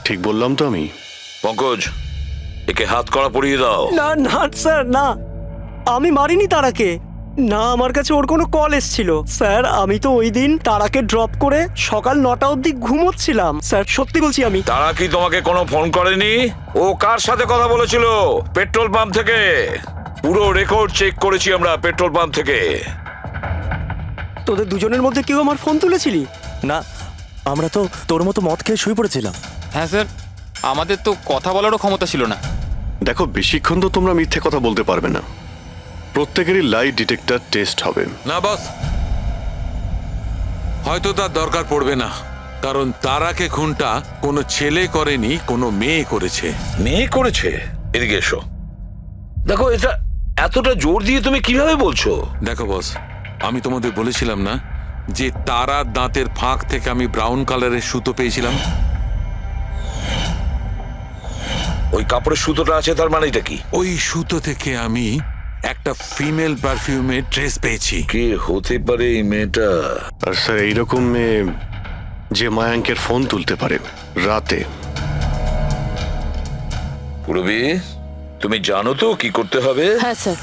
ঠিক বললাম তো আমি? পঙ্কজ, একে হাত কড়া পরিয়ে দাও। না না স্যার, না, আমি মারিনি তারাকে। না, আমার কাছে ওর কোনো কল এসেছিল। স্যার, আমি তো ওই দিন তারাকে ড্রপ করে সকাল 9টা অবধি ঘুমোচ্ছিলাম। স্যার, সত্যি বলছি আমি। তারা কি তোমাকে কোনো ফোন করেনি? ও কার সাথে কথা বলেছিল? পেট্রোল পাম্প থেকে। পুরো রেকর্ড চেক করেছি আমরা পেট্রোল পাম্প থেকে। তোদের দুজনের মধ্যে কেউ আমার ফোন তুলেছিলি? না, আমরা তো তোর মতো মদ খেয়ে শুয়ে পড়েছিলাম। হ্যাঁ স্যার, আমাদের তো কথা বলারও ক্ষমতা ছিল না। দেখো, বেশিক্ষণ তো তোমরা মিথ্যে কথা বলতে পারবে না। প্রত্যেকেরই লাই ডিটেক্টর টেস্ট হবে। না বস, হয়তো তার দরকার পড়বে না, কারণ তারাকে খুনটা কোনো ছেলে করেনি, কোনো মেয়ে করেছে। মেয়ে করেছে? এদিকে এসো। দেখো, এটা এতটা জোর দিয়ে তুমি কিভাবে বলছো? দেখো বস, আমি তোমাদের বলেছিলাম না যে তারার দাঁতের ফাঁক থেকে আমি ব্রাউন কালারের সুতো পেয়েছিলাম? ওই কাপড়ের সুতোটা আছে, তার মানে এটা কি? ওই সুতো থেকে আমি একটা ফিমেল পারফিউমের ড্রেস পেয়েছি। কে হতে পারে এই মেয়েটা? আর স্যার, এইরকম মেয়ে যে মায়াঙ্কের ফোন তুলতে পারে রাতে। পুরবি, তুমি জানো তো কি করতে হবে? হ্যাঁ স্যার।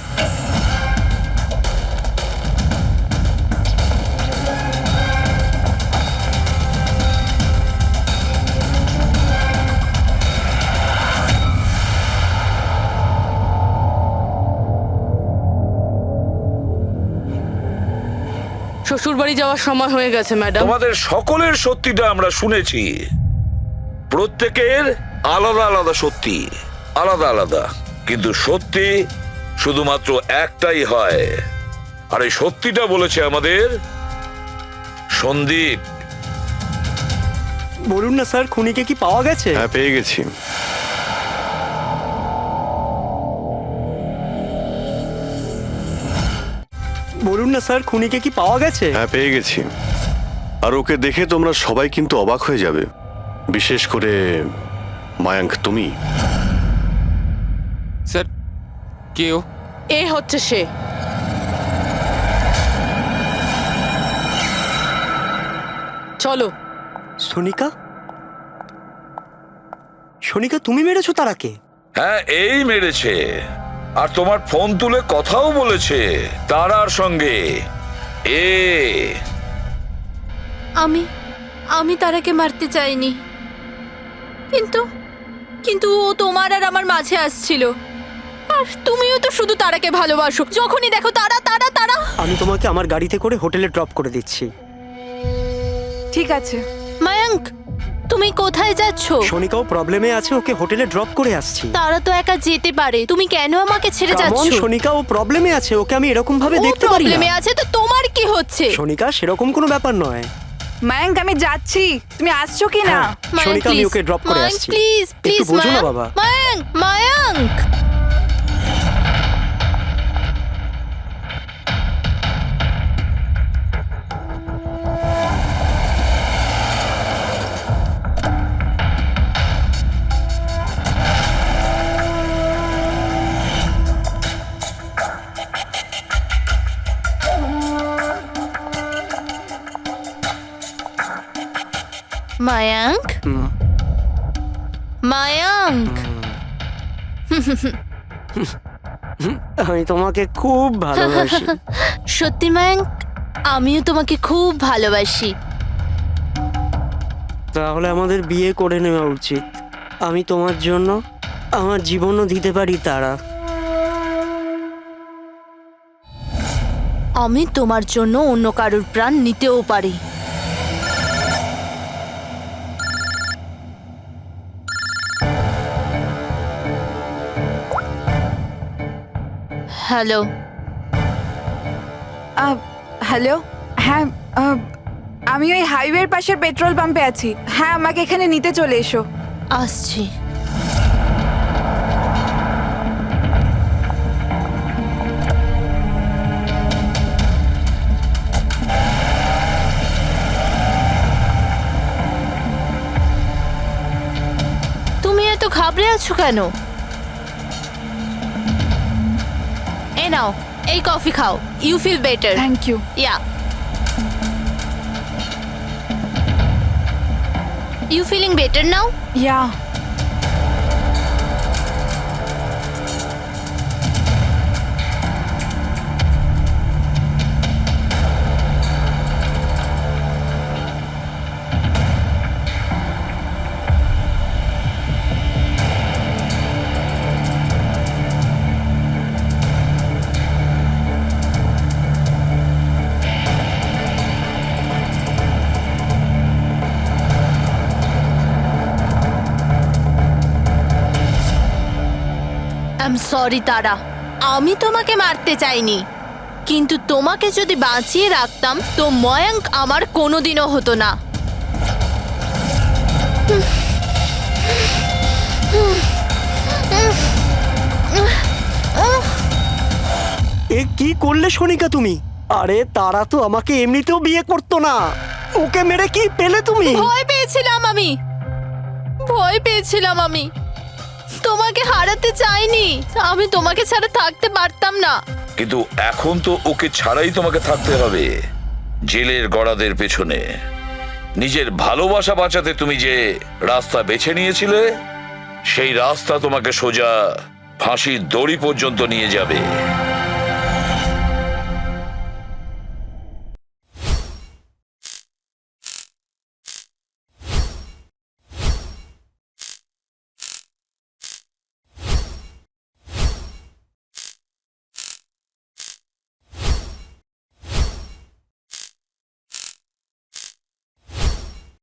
শ্বশুর বাড়ি যাওয়ার সময় হয়ে গেছে ম্যাডাম। তোমাদের সকলের সত্যিটা আমরা শুনেছি। প্রত্যেকের আলাদা আলাদা সত্যি, আলাদা আলাদা, কিন্তু সত্যি শুধুমাত্র একটাই হয়। আর এই সত্যিটা বলেছে আমাদের সন্দীপ। বলুন না স্যার, খুনিকে কি পাওয়া গেছে? হ্যাঁ, পেয়ে গেছি। বলুন না স্যার, খুনিকে কি পাওয়া গেছে? হ্যাঁ, পেয়ে গেছি। আর ওকে দেখে তোমরা সবাই কিন্তু অবাক হয়ে যাবে, বিশেষ করে মায়াঙ্ক, তুমি। স্যার, কেউ এ হচ্ছে সে। চলো। সোনিকা? সোনিকা, তুমি মেরেছো তারাকে? হ্যাঁ, এই মেরেছে। আর তোমার ফোন তুলে কথাও বলেছে তারার সঙ্গে। আমি তারাকে মারতে চাইনি, কিন্তু কিন্তু ও তোমার আর আমার মাঝে আসছিল। আর তুমিও তো শুধু তারাকে ভালোবাসো, যখনই দেখো তারা তারা তারা। আমি তোমাকে আমার গাড়িতে করে হোটেলে ড্রপ করে দিচ্ছি। ঠিক আছে। মায়াঙ্ক, তুমি কোথায় যাচ্ছ? সোনিকাও প্রবলেমে আছে, ওকে হোটেলে ড্রপ করে আসছি। তারা তো একা যেতে পারে, তুমি কেন আমাকে ছেড়ে Come on, যাচ্ছ? সোনিকা ও প্রবলেমে আছে, ওকে আমি এরকম ভাবে ও দেখতে পারি প্রবলেমে না। আছে তো তোমার কি হচ্ছে? সোনিকা, সেরকম কোনো ব্যাপার নয়। মায়াঙ্ক, আমি যাচ্ছি, তুমি আসছো কি না? মায়াঙ্ক, সোনিকা, আমি please, ওকে ড্রপ করে মায়াঙ্ক, আসছি। প্লিজ একটু প্লিজ বোঝো না মায়াঙ্ক, বাবা। মায়াঙ্ক, মায়াঙ্ক। মায়াঙ্ক, মায়াঙ্ক, আমি তোমাকে খুব ভালোবাসি। সত্যি মায়াঙ্ক, আমিও তোমাকে খুব ভালোবাসি। তাহলে আমাদের বিয়ে করে নেওয়া উচিত। আমি তোমার জন্য আমার জীবনও দিতে পারি তারা। আমি তোমার জন্য অন্য কারোর প্রাণ নিতেও পারি। হ্যালো। হ্যালো, হ্যাঁ, আমি ওই হাইওয়ের পাশের পেট্রোল পাম্পে আছি। হ্যাঁ, আমাকে এখানে নিতে চলে এসো। আসছি। তুমি এত ঘাবড়ে আছো কেন? এই নাও, এই কফি খাও, you feel better. Thank you. Yeah, you feeling better now? Yeah. I am sorry Tara, আমি তোমাকে মারতে চাইনি, কিন্তু তোমাকে যদি বাঁচিয়ে রাখতাম তো ময়াঙ্ক আমার কোনোদিনও হতো না। এ কি করলে সোনিকা তুমি? আরে তারা তো আমাকে এমনিতেও বিয়ে করতো না, ওকে মেরে কি পেলে তুমি? ভয় পেয়েছিলাম আমি, ভয় পেয়েছিলাম আমি। তোমাকে হারাতে চাইনি, আমি তোমাকে ছাড়া থাকতে পারতাম না। কিন্তু এখন তো ওকে ছাড়াই তোমাকে থাকতে হবে জেলের গড়াদের পেছনে। নিজের ভালোবাসা বাঁচাতে তুমি যে রাস্তা বেছে নিয়েছিলে, সেই রাস্তা তোমাকে সোজা ফাঁসির দড়ি পর্যন্ত নিয়ে যাবে।